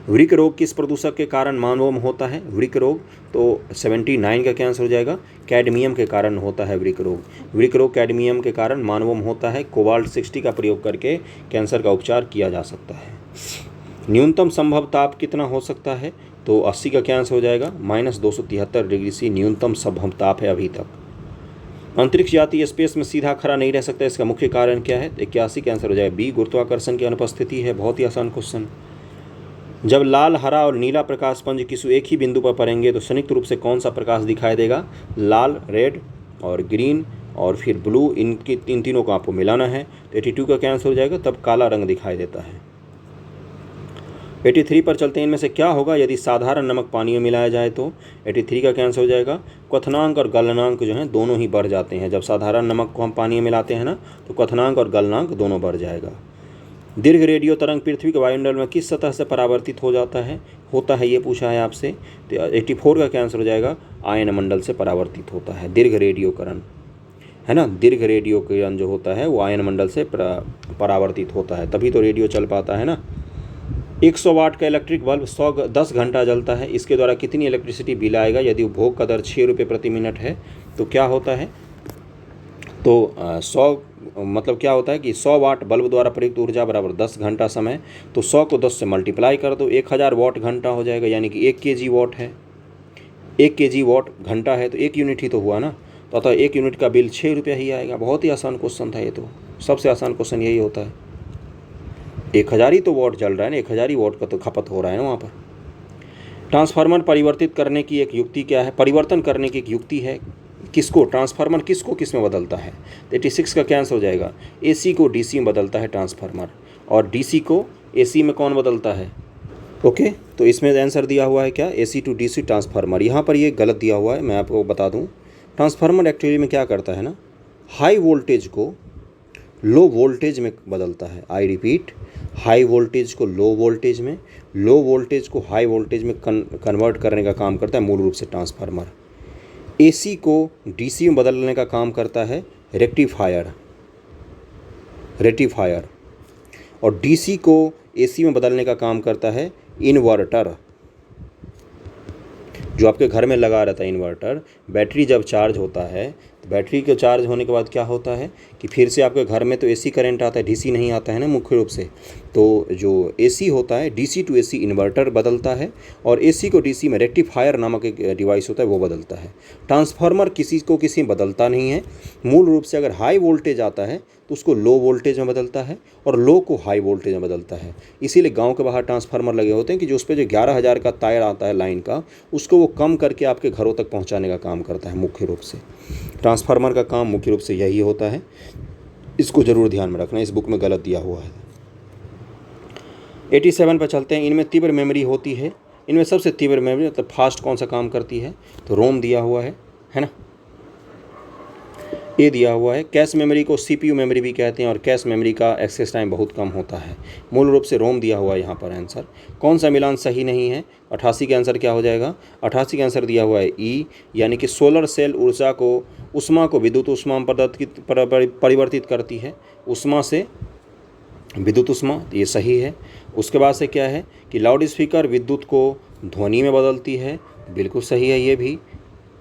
वृक्क रोग किस प्रदूषक के कारण मानवों में होता है? वृक्क रोग तो 79 का क्या आंसर हो जाएगा? कैडमियम के कारण होता है वृक्क रोग। वृक्क रोग कैडमियम के कारण मानवों में होता है। कोबाल्ट 60 का प्रयोग करके कैंसर का उपचार किया जा सकता है। न्यूनतम संभव ताप कितना हो सकता है? तो 80 का क्या आंसर हो जाएगा? -273 डिग्री सी न्यूनतम संभव ताप है अभी तक। अंतरिक्ष यात्री स्पेस में सीधा खड़ा नहीं रह सकता, इसका मुख्य कारण क्या है? 81 का आंसर हो जाएगा बी, गुरुत्वाकर्षण की अनुपस्थिति है। बहुत ही आसान क्वेश्चन। जब लाल, हरा और नीला प्रकाश पुंज किसी एक ही बिंदु पर पड़ेंगे तो संयुक्त रूप से कौन सा प्रकाश दिखाई देगा? लाल, रेड और ग्रीन और फिर ब्लू, इन तीनों को आपको मिलाना है। तो 82 का क्या आंसर हो जाएगा? तब काला रंग दिखाई देता है। 83 पर चलते हैं, इनमें से क्या होगा यदि साधारण नमक पानी में मिलाया जाए? तो 83 का क्या आंसर हो जाएगा? क्वथनांक और गलनांक जो हैं दोनों ही बढ़ जाते हैं। जब साधारण नमक को हम पानी में मिलाते हैं ना, तो क्वथनांक और गलनांक दोनों बढ़ जाएगा। दीर्घ रेडियो तरंग पृथ्वी के वायुमंडल में किस सतह से परावर्तित हो जाता है? ये पूछा है आपसे। तो 84 का क्या आंसर हो जाएगा? आयन मंडल से परावर्तित होता है दीर्घ रेडियो करण, है ना। दीर्घ रेडियो किरण जो होता है वो आयन मंडल से परावर्तित होता है, तभी तो रेडियो चल पाता है ना। 100 वाट का इलेक्ट्रिक बल्ब 10 घंटा जलता है, इसके द्वारा कितनी इलेक्ट्रिसिटी बिल आएगा? यदि उपभोग का दर 6 रुपये प्रति मिनट है तो क्या होता है? तो 100 मतलब क्या होता है कि 100 वाट बल्ब द्वारा प्रयुक्त ऊर्जा बराबर 10 घंटा समय। तो 100 को 10 से मल्टीप्लाई कर दो, 1000 वाट घंटा हो जाएगा, यानी कि 1 kg वाट है। 1 kg वाट घंटा है तो 1 यूनिट ही तो हुआ ना, तो अतः 1 यूनिट का बिल 6 रुपये ही आएगा। बहुत ही आसान क्वेश्चन था ये, तो सबसे आसान क्वेश्चन यही होता है। 1000 ही तो वाट जल रहा है ना, 1000 ही वाट का तो खपत हो रहा है ना वहाँ पर। ट्रांसफार्मर परिवर्तित करने की एक युक्ति क्या है? परिवर्तन करने की एक युक्ति है। किसको? ट्रांसफार्मर किसको किस में बदलता है? 86 का क्या आंसर हो जाएगा? AC को DC में बदलता है ट्रांसफार्मर, और DC को AC में कौन बदलता है? ओके, तो इसमें आंसर दिया हुआ है क्या? AC to DC transformer. यहाँ पर ये गलत दिया हुआ है, मैं आपको बता दूँ। ट्रांसफार्मर एक्चुअली में क्या करता है ना, हाई वोल्टेज को लो वोल्टेज में बदलता है। आई रिपीट, हाई वोल्टेज को लो वोल्टेज में, लो वोल्टेज को हाई वोल्टेज में कन्वर्ट करने का काम करता है मूल रूप से ट्रांसफार्मर। AC को DC में बदलने का काम करता है रेक्टिफायर, और DC को AC में बदलने का काम करता है इन्वर्टर, जो आपके घर में लगा रहता है इन्वर्टर। बैटरी जब चार्ज होता है तो बैटरी के चार्ज होने के बाद क्या होता है कि फिर से आपके घर में तो AC करंट आता है, DC नहीं आता है ना मुख्य रूप से। तो जो AC होता है DC टू AC इन्वर्टर बदलता है, और AC को DC में रेक्टिफायर नामक एक डिवाइस होता है वो बदलता है। ट्रांसफार्मर किसी को किसी में बदलता नहीं है। मूल रूप से अगर हाई वोल्टेज आता है तो उसको लो वोल्टेज में बदलता है, और लो को हाई वोल्टेज में बदलता है। इसीलिए गांव के बाहर ट्रांसफार्मर लगे होते हैं कि जो उस पर जो 11,000 का तार आता है लाइन का, उसको वो कम करके आपके घरों तक पहुंचाने का काम करता है मुख्य रूप से। ट्रांसफार्मर का काम मुख्य रूप से यही होता है, इसको ज़रूर ध्यान में रखना, इस बुक में गलत दिया हुआ है। 87 पर चलते हैं, इनमें तीव्र मेमोरी होती है, इनमें सबसे तीव्र मेमोरी मतलब फास्ट कौन सा काम करती है, तो रोम दिया हुआ है ना, ये दिया हुआ है। कैश मेमोरी को CPU मेमोरी भी कहते हैं और कैश मेमोरी का एक्सेस टाइम बहुत कम होता है। मूल रूप से रोम दिया हुआ है यहाँ पर आंसर। कौन सा मिलान सही नहीं है, 88 का आंसर क्या हो जाएगा, 88 का आंसर दिया हुआ है ई, यानी कि सोलर सेल ऊर्जा को उष्मा को विद्युत उष्मा में परिवर्तित करती है, उष्मा से विद्युत उष्मा, ये सही है। उसके बाद से क्या है कि लाउड स्पीकर विद्युत को ध्वनि में बदलती है, बिल्कुल सही है ये भी।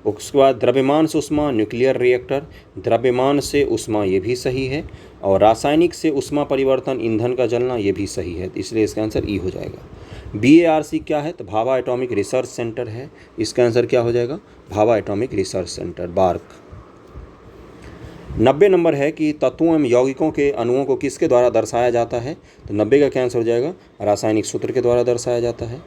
उसके बाद द्रव्यमान से उष्मा न्यूक्लियर रिएक्टर, द्रव्यमान से उष्मा, ये भी सही है। और रासायनिक से उष्मा परिवर्तन ईंधन का जलना, ये भी सही है, इसलिए इसका आंसर ई हो जाएगा। BARC क्या है, तो भाभा एटॉमिक रिसर्च सेंटर है, इसका आंसर क्या हो जाएगा, Bhabha atomic research centre, BARC. 90 नंबर है कि तत्वों एवं यौगिकों के अणुओं को किसके द्वारा दर्शाया जाता है, तो 90 का क्या आंसर हो जाएगा, रासायनिक सूत्र के द्वारा दर्शाया जाता है।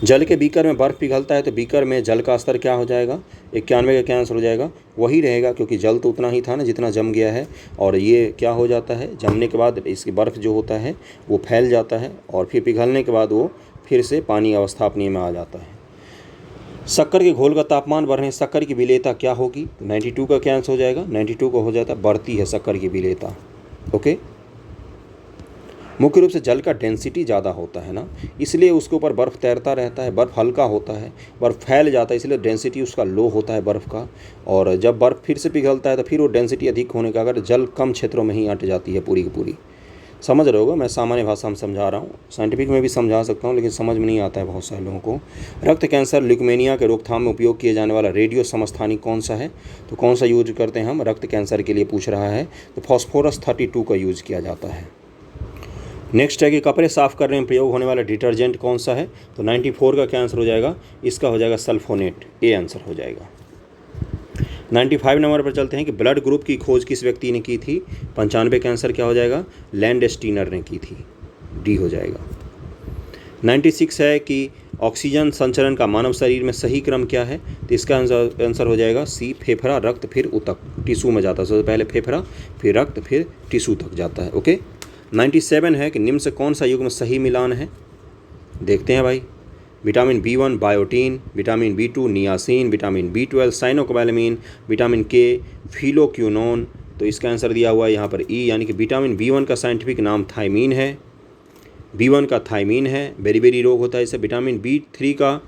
जल के बीकर में बर्फ़ पिघलता है तो बीकर में जल का स्तर क्या हो जाएगा, 91 का क्या आंसर हो जाएगा, वही रहेगा, क्योंकि जल तो उतना ही था ना जितना जम गया है। और ये क्या हो जाता है, जमने के बाद इसकी बर्फ़ जो होता है वो फैल जाता है और फिर पिघलने के बाद वो फिर से पानी अवस्था अपनी में आ जाता है। शक्कर के घोल का तापमान बढ़ने शक्कर की विलेयता क्या होगी, तो 92 का क्या आंसर हो जाएगा, 92 को हो जाता है, बढ़ती है शक्कर की विलेयता। ओके, मुख्य रूप से जल का डेंसिटी ज़्यादा होता है ना, इसलिए उसके ऊपर बर्फ़ तैरता रहता है, बर्फ़ हल्का होता है, बर्फ़ फैल जाता है, इसलिए डेंसिटी उसका लो होता है बर्फ़ का। और जब बर्फ़ फिर से पिघलता है तो फिर वो डेंसिटी अधिक होने का, अगर जल कम क्षेत्रों में ही अट जाती है पूरी की पूरी। समझ रहे होगा, मैं सामान्य भाषा में समझा रहा हूँ, साइंटिफिक में भी समझा सकता हूँ, लेकिन समझ में नहीं आता है बहुत सारे लोगों को। रक्त कैंसर ल्यूकेमिया के रोकथाम में उपयोग किए जाने वाला रेडियो समस्थानिक कौन सा है, तो कौन सा यूज करते हैं हम रक्त कैंसर के लिए, पूछ रहा है, तो फॉस्फोरस 32 का यूज़ किया जाता है। नेक्स्ट है कि कपड़े साफ़ करने में प्रयोग होने वाला डिटर्जेंट कौन सा है, तो 94 का क्या आंसर हो जाएगा, इसका हो जाएगा सल्फोनेट, ए आंसर हो जाएगा। 95 नंबर पर चलते हैं कि ब्लड ग्रुप की खोज किस व्यक्ति ने की थी, 95 का आंसर क्या हो जाएगा, लैंडस्टीनर ने की थी, डी हो जाएगा। 96 है कि ऑक्सीजन संचरण का मानव शरीर में सही क्रम क्या है, तो इसका आंसर हो जाएगा सी, फेफड़ा रक्त फिर ऊतक, टिश्यू में जाता है, सबसे पहले फेफड़ा फिर रक्त फिर टिश्यू तक जाता है। ओके, 97 है कि निम्न से कौन सा युग्म सही मिलान है, देखते हैं भाई, vitamin B1 biotin, vitamin B2 niacin, vitamin B12 cyanocobalamin, vitamin K फिलोक्यूनोन, तो इसका आंसर दिया हुआ है यहाँ पर ई, यानी कि विटामिन B1 का साइंटिफिक नाम थायमीन है, B1 का थायमीन है, बेरी रोग होता है इससे। विटामिन B3 का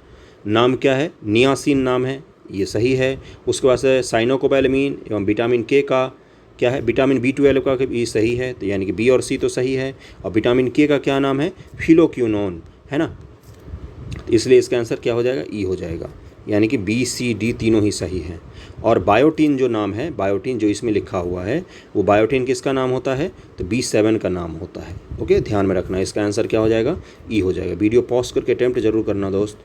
नाम क्या है, नियासिन नाम है, ये सही है। उसके बाद से साइनोकोबालामिन एवं विटामिन K का क्या है, विटामिन B12 का भी सही है, तो यानी कि बी और सी तो सही है। और विटामिन K का क्या नाम है, फिलोक्यूनोन, है ना, तो इसलिए इसका आंसर क्या हो जाएगा, ई हो जाएगा, यानी कि B, C, D तीनों ही सही हैं। और बायोटीन जो नाम है, बायोटीन जो इसमें लिखा हुआ है, वो बायोटीन किसका नाम होता है, तो B7 का नाम होता है। ओके, ध्यान में रखना, इसका आंसर क्या हो जाएगा, ई हो जाएगा। वीडियो पॉज करके अटेम्प्ट जरूर करना दोस्त।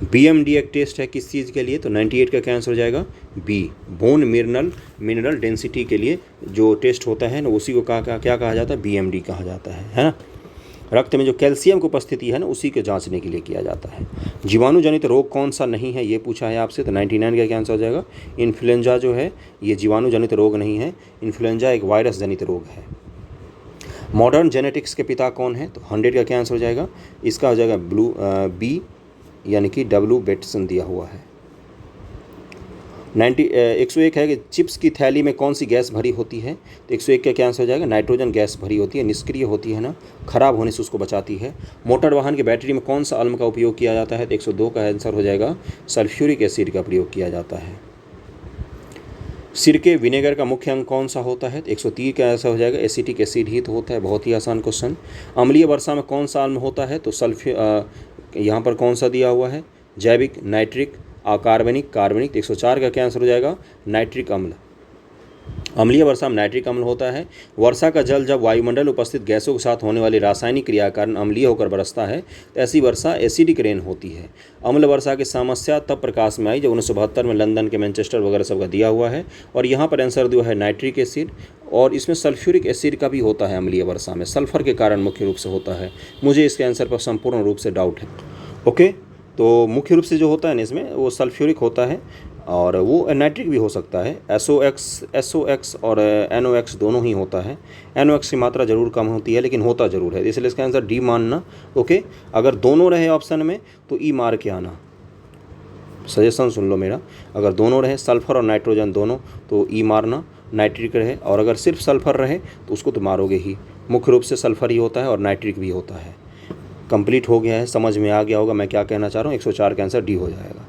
BMD एक टेस्ट है किस चीज़ के लिए, तो 98 का क्या आंसर हो जाएगा, बी, बोन मिनरल डेंसिटी के लिए जो टेस्ट होता है ना, उसी को क्या कहा जाता है, BMD कहा जाता है ना। रक्त में जो कैल्शियम की उपस्थिति है ना, उसी के जांचने के लिए किया जाता है। जीवाणु जनित रोग कौन सा नहीं है, ये पूछा है आपसे, तो 99 का क्या आंसर हो जाएगा, इन्फ्लुएंजा जो है ये जीवाणु जनित रोग नहीं है, इन्फ्लुएंजा एक वायरस जनित रोग है। मॉडर्न जेनेटिक्स के पिता कौन है, तो 100 का क्या आंसर हो जाएगा, इसका हो जाएगा बी, यानी कि W बेटसन दिया हुआ है। 101 है कि चिप्स की थैली में कौन सी गैस भरी होती है, तो 101 का क्या आंसर हो जाएगा, नाइट्रोजन गैस भरी होती है, निष्क्रिय होती है ना, खराब होने से उसको बचाती है। मोटर वाहन की बैटरी में कौन सा अम्ल का उपयोग किया जाता है, तो 102 का आंसर हो जाएगा, सल्फ्यूरिक एसिड का प्रयोग किया जाता है। सिरके विनेगर का मुख्य अंग कौन सा होता है, तो 130 का आंसर हो जाएगा, एसिटिक एसिड ही तो होता है, बहुत ही आसान क्वेश्चन। अम्लीय वर्षा में कौन सा अम्ल होता है, तो यहाँ पर कौन सा दिया हुआ है, जैविक, नाइट्रिक, अकार्बनिक, कार्बनिक, तो 104 का क्या आंसर हो जाएगा, नाइट्रिक अम्ल। अम्लीय वर्षा में नाइट्रिक अम्ल होता है। वर्षा का जल जब वायुमंडल उपस्थित गैसों के साथ होने वाली रासायनिक क्रिया के कारण अम्लीय होकर बरसता है, तो ऐसी वर्षा एसिडिक रेन होती है। अम्ल वर्षा की समस्या तब प्रकाश में आई जब 1972 में लंदन के मैनचेस्टर वगैरह सब का दिया हुआ है। और यहाँ पर आंसर दिया है नाइट्रिक एसिड, और इसमें सल्फ्यूरिक एसिड का भी होता है अम्लीय वर्षा में, सल्फर के कारण मुख्य रूप से होता है। मुझे इसके आंसर पर संपूर्ण रूप से डाउट है। ओके, तो मुख्य रूप से जो होता है ना इसमें वो सल्फ्यूरिक होता है, और वो नाइट्रिक भी हो सकता है। SOX और NOx दोनों ही होता है। NOx की मात्रा ज़रूर कम होती है लेकिन होता ज़रूर है, इसलिए इसका आंसर डी मानना। ओके, अगर दोनों रहे ऑप्शन में तो ई मार के आना। सजेशन सुन लो मेरा, अगर दोनों रहे सल्फ़र और नाइट्रोजन दोनों तो ई मारना, नाइट्रिक रहे, और अगर सिर्फ सल्फ़र रहे तो उसको तो मारोगे ही। मुख्य रूप से सल्फ़र ही होता है और नाइट्रिक भी होता है। कंप्लीट हो गया है, समझ में आ गया होगा मैं क्या कहना चाह रहा हूँ। 104 का आंसर डी हो जाएगा।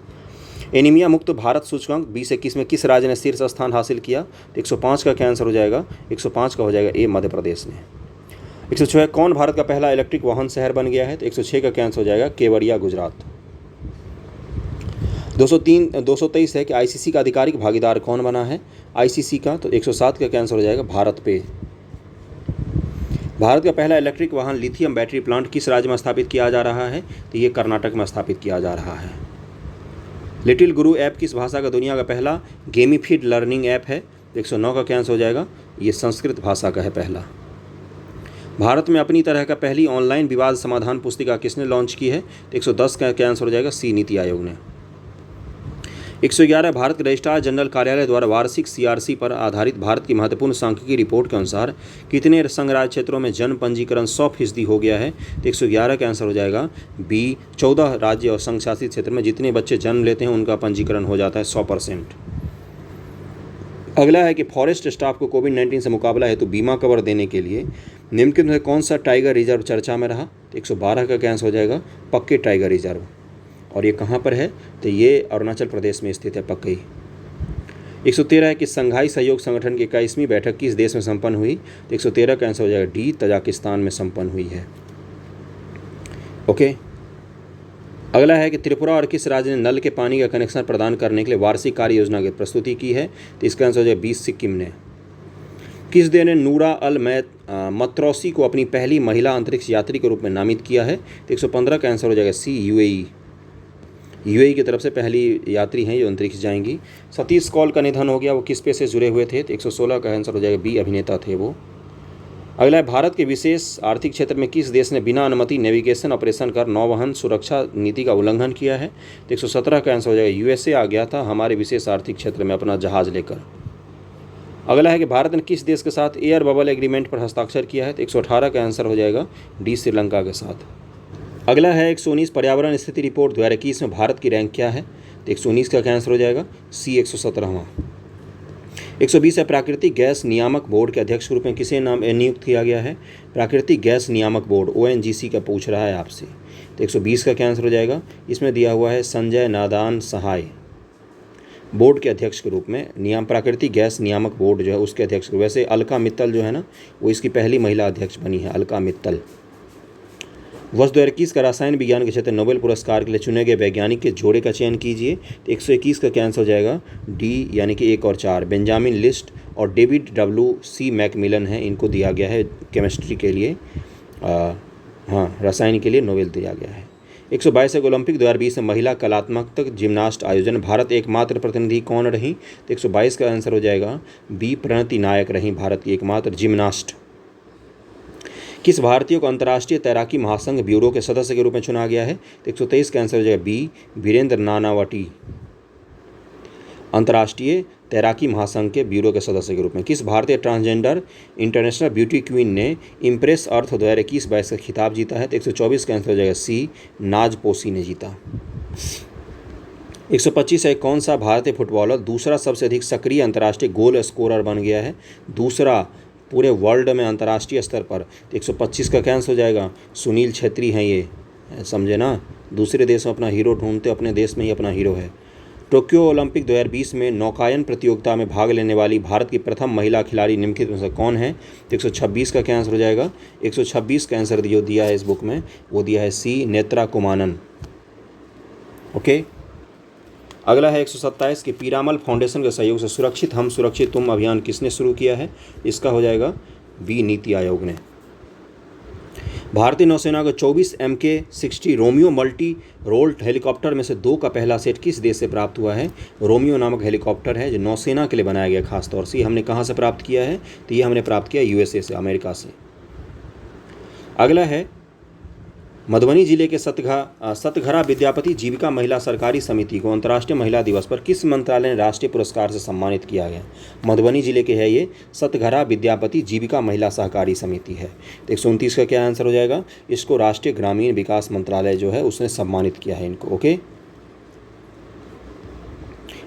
एनीमिया मुक्त भारत सूचकांक 2021 में किस राज्य ने शीर्ष स्थान हासिल किया? तो 105 का क्या आंसर हो जाएगा? 105 का हो जाएगा ए, मध्य प्रदेश ने। 106 कौन भारत का पहला इलेक्ट्रिक वाहन शहर बन गया है? तो 106 का क्या आंसर हो जाएगा? केवड़िया, गुजरात। 223 है कि ICC का आधिकारिक भागीदार कौन बना है ICC का? तो 107 का क्या आंसर हो जाएगा? भारत पे। भारत का पहला इलेक्ट्रिक वाहन लिथियम बैटरी प्लांट किस राज्य में स्थापित किया जा रहा है? तो ये कर्नाटक में स्थापित किया जा रहा है। लिटिल गुरु ऐप किस भाषा का दुनिया का पहला गेमिफिड लर्निंग ऐप है? तो 109 का क्या आंसर हो जाएगा? ये संस्कृत भाषा का है पहला। भारत में अपनी तरह का पहली ऑनलाइन विवाद समाधान पुस्तिका किसने लॉन्च की है? तो 110 का क्या आंसर हो जाएगा? सी, नीति आयोग ने। 111 भारत के रजिस्ट्रार जनरल कार्यालय द्वारा वार्षिक CRC पर आधारित भारत की महत्वपूर्ण सांख्यिकी रिपोर्ट के अनुसार कितने संघराज्य क्षेत्रों में जन पंजीकरण 100% हो गया है? तो 111 का आंसर हो जाएगा बी, 14 राज्य और संघ शासित क्षेत्र में जितने बच्चे जन्म लेते हैं उनका पंजीकरण हो जाता है 100%। अगला है कि फॉरेस्ट स्टाफ को कोविड-19 से मुकाबला हेतु बीमा कवर देने के लिए निम्नलिखित में कौन सा टाइगर रिजर्व चर्चा में रहा? तो 112 का क्या आंसर हो जाएगा? पक्के टाइगर रिजर्व। और ये कहाँ पर है? तो ये अरुणाचल प्रदेश में स्थित है पक्की। 113 है कि संघाई सहयोग संगठन की 21वीं बैठक किस देश में संपन्न हुई? तो 113 का आंसर हो जाएगा डी, तजाकिस्तान में संपन्न हुई है। ओके, अगला है कि त्रिपुरा और किस राज्य ने नल के पानी का कनेक्शन प्रदान करने के लिए वार्षिक कार्य योजना की प्रस्तुति की है? तो इसका आंसर हो जाएगा 20, सिक्किम ने। किस देश ने नूरा अल मतरौसी को अपनी पहली महिला अंतरिक्ष यात्री के रूप में नामित किया है? तो 115 का आंसर हो जाएगा सी, UAE की तरफ से पहली यात्री हैं जो अंतरिक्ष जाएंगी। सतीश कौल का निधन हो गया, वो किस पे से जुड़े हुए थे? तो 116 का आंसर हो जाएगा बी, अभिनेता थे वो। अगला है भारत के विशेष आर्थिक क्षेत्र में किस देश ने बिना अनुमति नेविगेशन ऑपरेशन कर नौवहन सुरक्षा नीति का उल्लंघन किया है? तो 117 का आंसर हो जाएगा USA आ गया था हमारे विशेष आर्थिक क्षेत्र में अपना जहाज लेकर। अगला है कि भारत ने किस देश के साथ एयर बबल एग्रीमेंट पर हस्ताक्षर किया है? तो 118 का आंसर हो जाएगा डी, श्रीलंका के साथ। अगला है 119 पर्यावरण स्थिति रिपोर्ट 2021 में भारत की रैंक क्या है? तो 119 का क्या आंसर हो जाएगा? सी, 117वां। 120 है प्राकृतिक गैस नियामक बोर्ड के अध्यक्ष के रूप में किसे नियुक्त किया गया है? प्राकृतिक गैस नियामक बोर्ड ONGC का पूछ रहा है आपसे। तो 120 का क्या आंसर हो जाएगा? इसमें दिया हुआ है संजय नादान सहाय बोर्ड के अध्यक्ष के रूप में प्राकृतिक गैस नियामक बोर्ड जो है उसके अध्यक्ष। वैसे अलका मित्तल जो है ना वो इसकी पहली महिला अध्यक्ष बनी है, अलका मित्तल। वर्ष 2021 का रसायन विज्ञान के क्षेत्र नोबेल पुरस्कार के लिए चुने गए वैज्ञानिक के जोड़े का चयन कीजिए। तो 121 का क्या आंसर हो जाएगा? डी, यानी कि 1 और 4 बेंजामिन लिस्ट और डेविड WC मैकमिलन है, इनको दिया गया है केमिस्ट्री के लिए, रसायन के लिए नोबेल दिया गया है। 122 ओलंपिक 2020 में महिला कलात्मक जिम्नास्ट आयोजन भारत एकमात्र प्रतिनिधि कौन रही? तो 122 का आंसर हो जाएगा बी, प्रणति नायक रही भारत की एकमात्र जिम्नास्ट। किस भारतीय को अंतर्राष्ट्रीय तैराकी महासंघ ब्यूरो के सदस्य के रूप में चुना गया है? तो 123 का आंसर हो जाएगा बी, वीरेंद्र नानावटी अंतर्राष्ट्रीय तैराकी महासंघ के ब्यूरो के सदस्य के रूप में। किस भारतीय ट्रांसजेंडर इंटरनेशनल ब्यूटी क्वीन ने इम्प्रेस अर्थ 2021-22 का खिताब जीता है? तो 124 का आंसर हो जाएगा सी, नाज पोसी ने जीता। 125 है कौन सा भारतीय फुटबॉलर दूसरा सबसे अधिक सक्रिय अंतर्राष्ट्रीय गोल स्कोरर बन गया है? दूसरा पूरे वर्ल्ड में अंतर्राष्ट्रीय स्तर पर। तो 125 का क्या आंसर हो जाएगा? सुनील छेत्री हैं ये, समझे ना, दूसरे देश में अपना हीरो ढूंढते, अपने देश में ही अपना हीरो है। टोक्यो ओलंपिक 2020 में नौकायन प्रतियोगिता में भाग लेने वाली भारत की प्रथम महिला खिलाड़ी निम्नलिखित में से कौन है? तो 126 का क्या आंसर हो जाएगा? 126 का आंसर जो दिया है इस बुक में वो दिया है सी, नेत्रा कुमानन। ओके, अगला है 127 कि पीरामल फाउंडेशन के सहयोग से सुरक्षित हम सुरक्षित तुम अभियान किसने शुरू किया है? इसका हो जाएगा बी, नीति आयोग ने। भारतीय नौसेना को 24 MK-60 Romeo multi role helicopter में से 2 का पहला सेट किस देश से प्राप्त हुआ है? रोमियो नामक हेलीकॉप्टर है जो नौसेना के लिए बनाया गया खास तौर से। हमने कहाँ से प्राप्त किया है? तो ये हमने प्राप्त किया USA से, अमेरिका से। अगला है मधुबनी जिले के सतघरा विद्यापति जीविका महिला सरकारी समिति को अंतर्राष्ट्रीय महिला दिवस पर किस मंत्रालय ने राष्ट्रीय पुरस्कार से सम्मानित किया गया? मधुबनी जिले के है ये सतघरा विद्यापति जीविका महिला सहकारी समिति है। तो 129 का क्या आंसर हो जाएगा? इसको राष्ट्रीय ग्रामीण विकास मंत्रालय जो है उसने सम्मानित किया है इनको। ओके।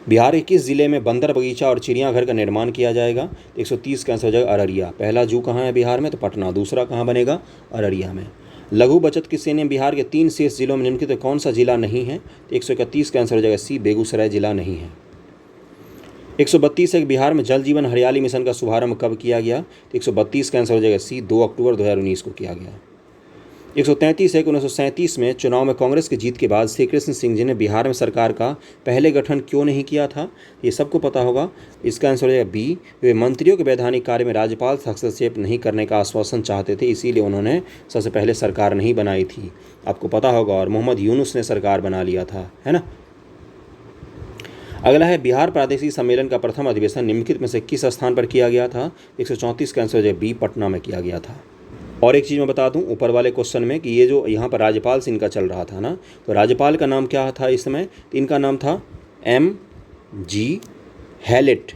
बिहार के किस जिले में बंदर बगीचा और चिड़ियाघर का निर्माण किया जाएगा? 130 का आंसर हो जाएगा अररिया। पहला जू कहाँ है बिहार में? तो पटना। दूसरा कहाँ बनेगा? अररिया में। लघु बचत की श्रेणी में बिहार के 3 शेष जिलों में निम्नलिखित कौन सा जिला नहीं है? 131 का आंसर हो जाएगा सी, बेगूसराय जिला नहीं है। 132 है कि बिहार में जल जीवन हरियाली मिशन का शुभारंभ कब किया गया? 132 का आंसर हो जाएगा सी, 2 अक्टूबर 2019 को किया गया। 133 है कि 1937 में चुनाव में कांग्रेस की जीत के बाद श्री कृष्ण सिंह जी ने बिहार में सरकार का पहले गठन क्यों नहीं किया था? ये सबको पता होगा। इसका आंसर हो जाएगा बी, वे मंत्रियों के वैधानिक कार्य में राज्यपाल से हस्तक्षेप नहीं करने का आश्वासन चाहते थे, इसीलिए उन्होंने सबसे पहले सरकार नहीं बनाई थी। आपको पता होगा। और मोहम्मद यूनुस ने सरकार बना लिया था, है ना। अगला है बिहार प्रादेशिक सम्मेलन का प्रथम अधिवेशन निम्नलिखित में से किस स्थान पर किया गया था? 134 का आंसर हो जाएगा बी, पटना में किया गया था। और एक चीज़ मैं बता दूं ऊपर वाले क्वेश्चन में कि ये जो यहाँ पर राज्यपाल से इनका चल रहा था ना, तो राज्यपाल का नाम क्या था इस समय? तो इनका नाम था MG हैलेट।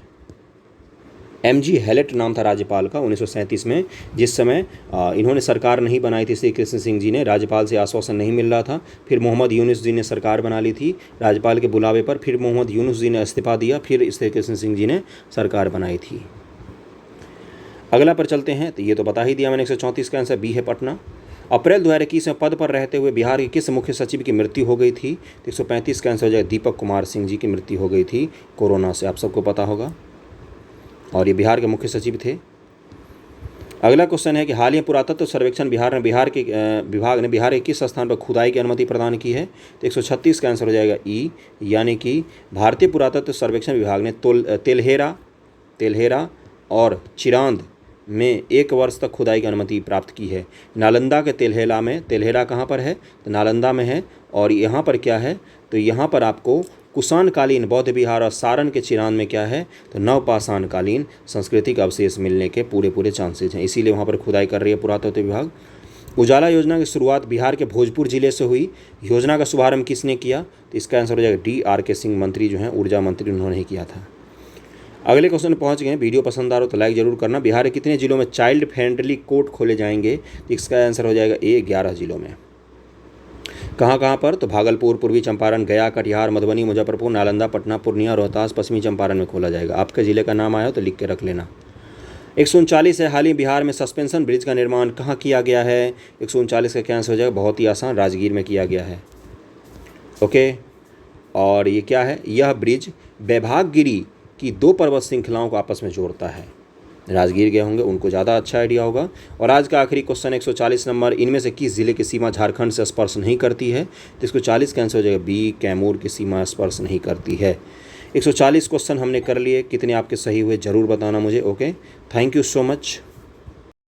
MG हैलेट नाम था राज्यपाल का 1937 में, जिस समय इन्होंने सरकार नहीं बनाई थी। श्री कृष्ण सिंह जी ने राज्यपाल से आश्वासन नहीं मिल रहा था। फिर मोहम्मद यूनुस जी ने सरकार बना ली थी राज्यपाल के बुलावे पर। फिर मोहम्मद यूनुस जी ने इस्तीफा दिया, फिर श्री कृष्ण सिंह जी ने सरकार बनाई थी। अगला पर चलते हैं। तो ये तो बता ही दिया मैंने। 134 का आंसर बी है, पटना। अप्रैल 2021 में पद पर रहते हुए बिहार के किस मुख्य सचिव की मृत्यु हो गई थी? 135 का आंसर हो जाए दीपक कुमार सिंह जी की मृत्यु हो गई थी कोरोना से, आप सबको पता होगा। और ये बिहार के मुख्य सचिव थे। अगला क्वेश्चन है कि हाल ही पुरातत्व सर्वेक्षण विभाग ने बिहार के किस स्थान पर खुदाई की अनुमति प्रदान की है? तो 136 का आंसर हो जाएगा ई, यानी कि भारतीय पुरातत्व सर्वेक्षण विभाग ने तेल्हेरा और चिरांद में 1 वर्ष तक खुदाई की अनुमति प्राप्त की है। नालंदा के तेल्हेरा कहाँ पर है? तो नालंदा में है। और यहाँ पर क्या है? तो यहाँ पर आपको कुषाणकालीन बौद्ध विहार और सारण के चिरांद में क्या है? तो नवपाषाणकालीन सांस्कृतिक अवशेष मिलने के पूरे चांसेज हैं, इसीलिए वहाँ पर खुदाई कर रही है पुरातत्व विभाग। उजाला योजना की शुरुआत बिहार के भोजपुर जिले से हुई। योजना का शुभारंभ किसने किया? तो इसका आंसर हो जाएगा डी, आर.के. सिंह मंत्री जो हैं ऊर्जा मंत्री, उन्होंने ही किया था। अगले क्वेश्चन पहुंच गए। वीडियो पसंद आ रहा हो तो लाइक जरूर करना। बिहार के कितने जिलों में चाइल्ड फ्रेंडली कोर्ट खोले जाएंगे? इसका आंसर हो जाएगा ए, 11 जिलों में। कहाँ पर? तो भागलपुर, पूर्वी चंपारण, गया, कटिहार, मधुबनी, मुजफ्फरपुर, नालंदा, पटना, पूर्णिया, रोहतास, पश्चिमी चंपारण में खोला जाएगा। आपके जिले का नाम आया हो तो लिख के रख लेना। 139 है, हाल ही बिहार में सस्पेंशन ब्रिज का निर्माण कहाँ किया गया है? 139 का क्या आंसर हो जाएगा? बहुत ही आसान, राजगीर में किया गया है। ओके। और ये क्या है? यह ब्रिज वैभागगिरी की 2 पर्वत श्रृंखलाओं को आपस में जोड़ता है। राजगीर गए होंगे, उनको ज़्यादा अच्छा आइडिया होगा। और आज का आखिरी क्वेश्चन 140 नंबर, इनमें से किस जिले की सीमा झारखंड से स्पर्श नहीं करती है? तो इसको 40 का आंसर हो जाएगा बी, कैमूर की सीमा स्पर्श नहीं करती है। 140 क्वेश्चन हमने कर लिए। कितने आपके सही हुए ज़रूर बताना मुझे। Okay, thank you so much.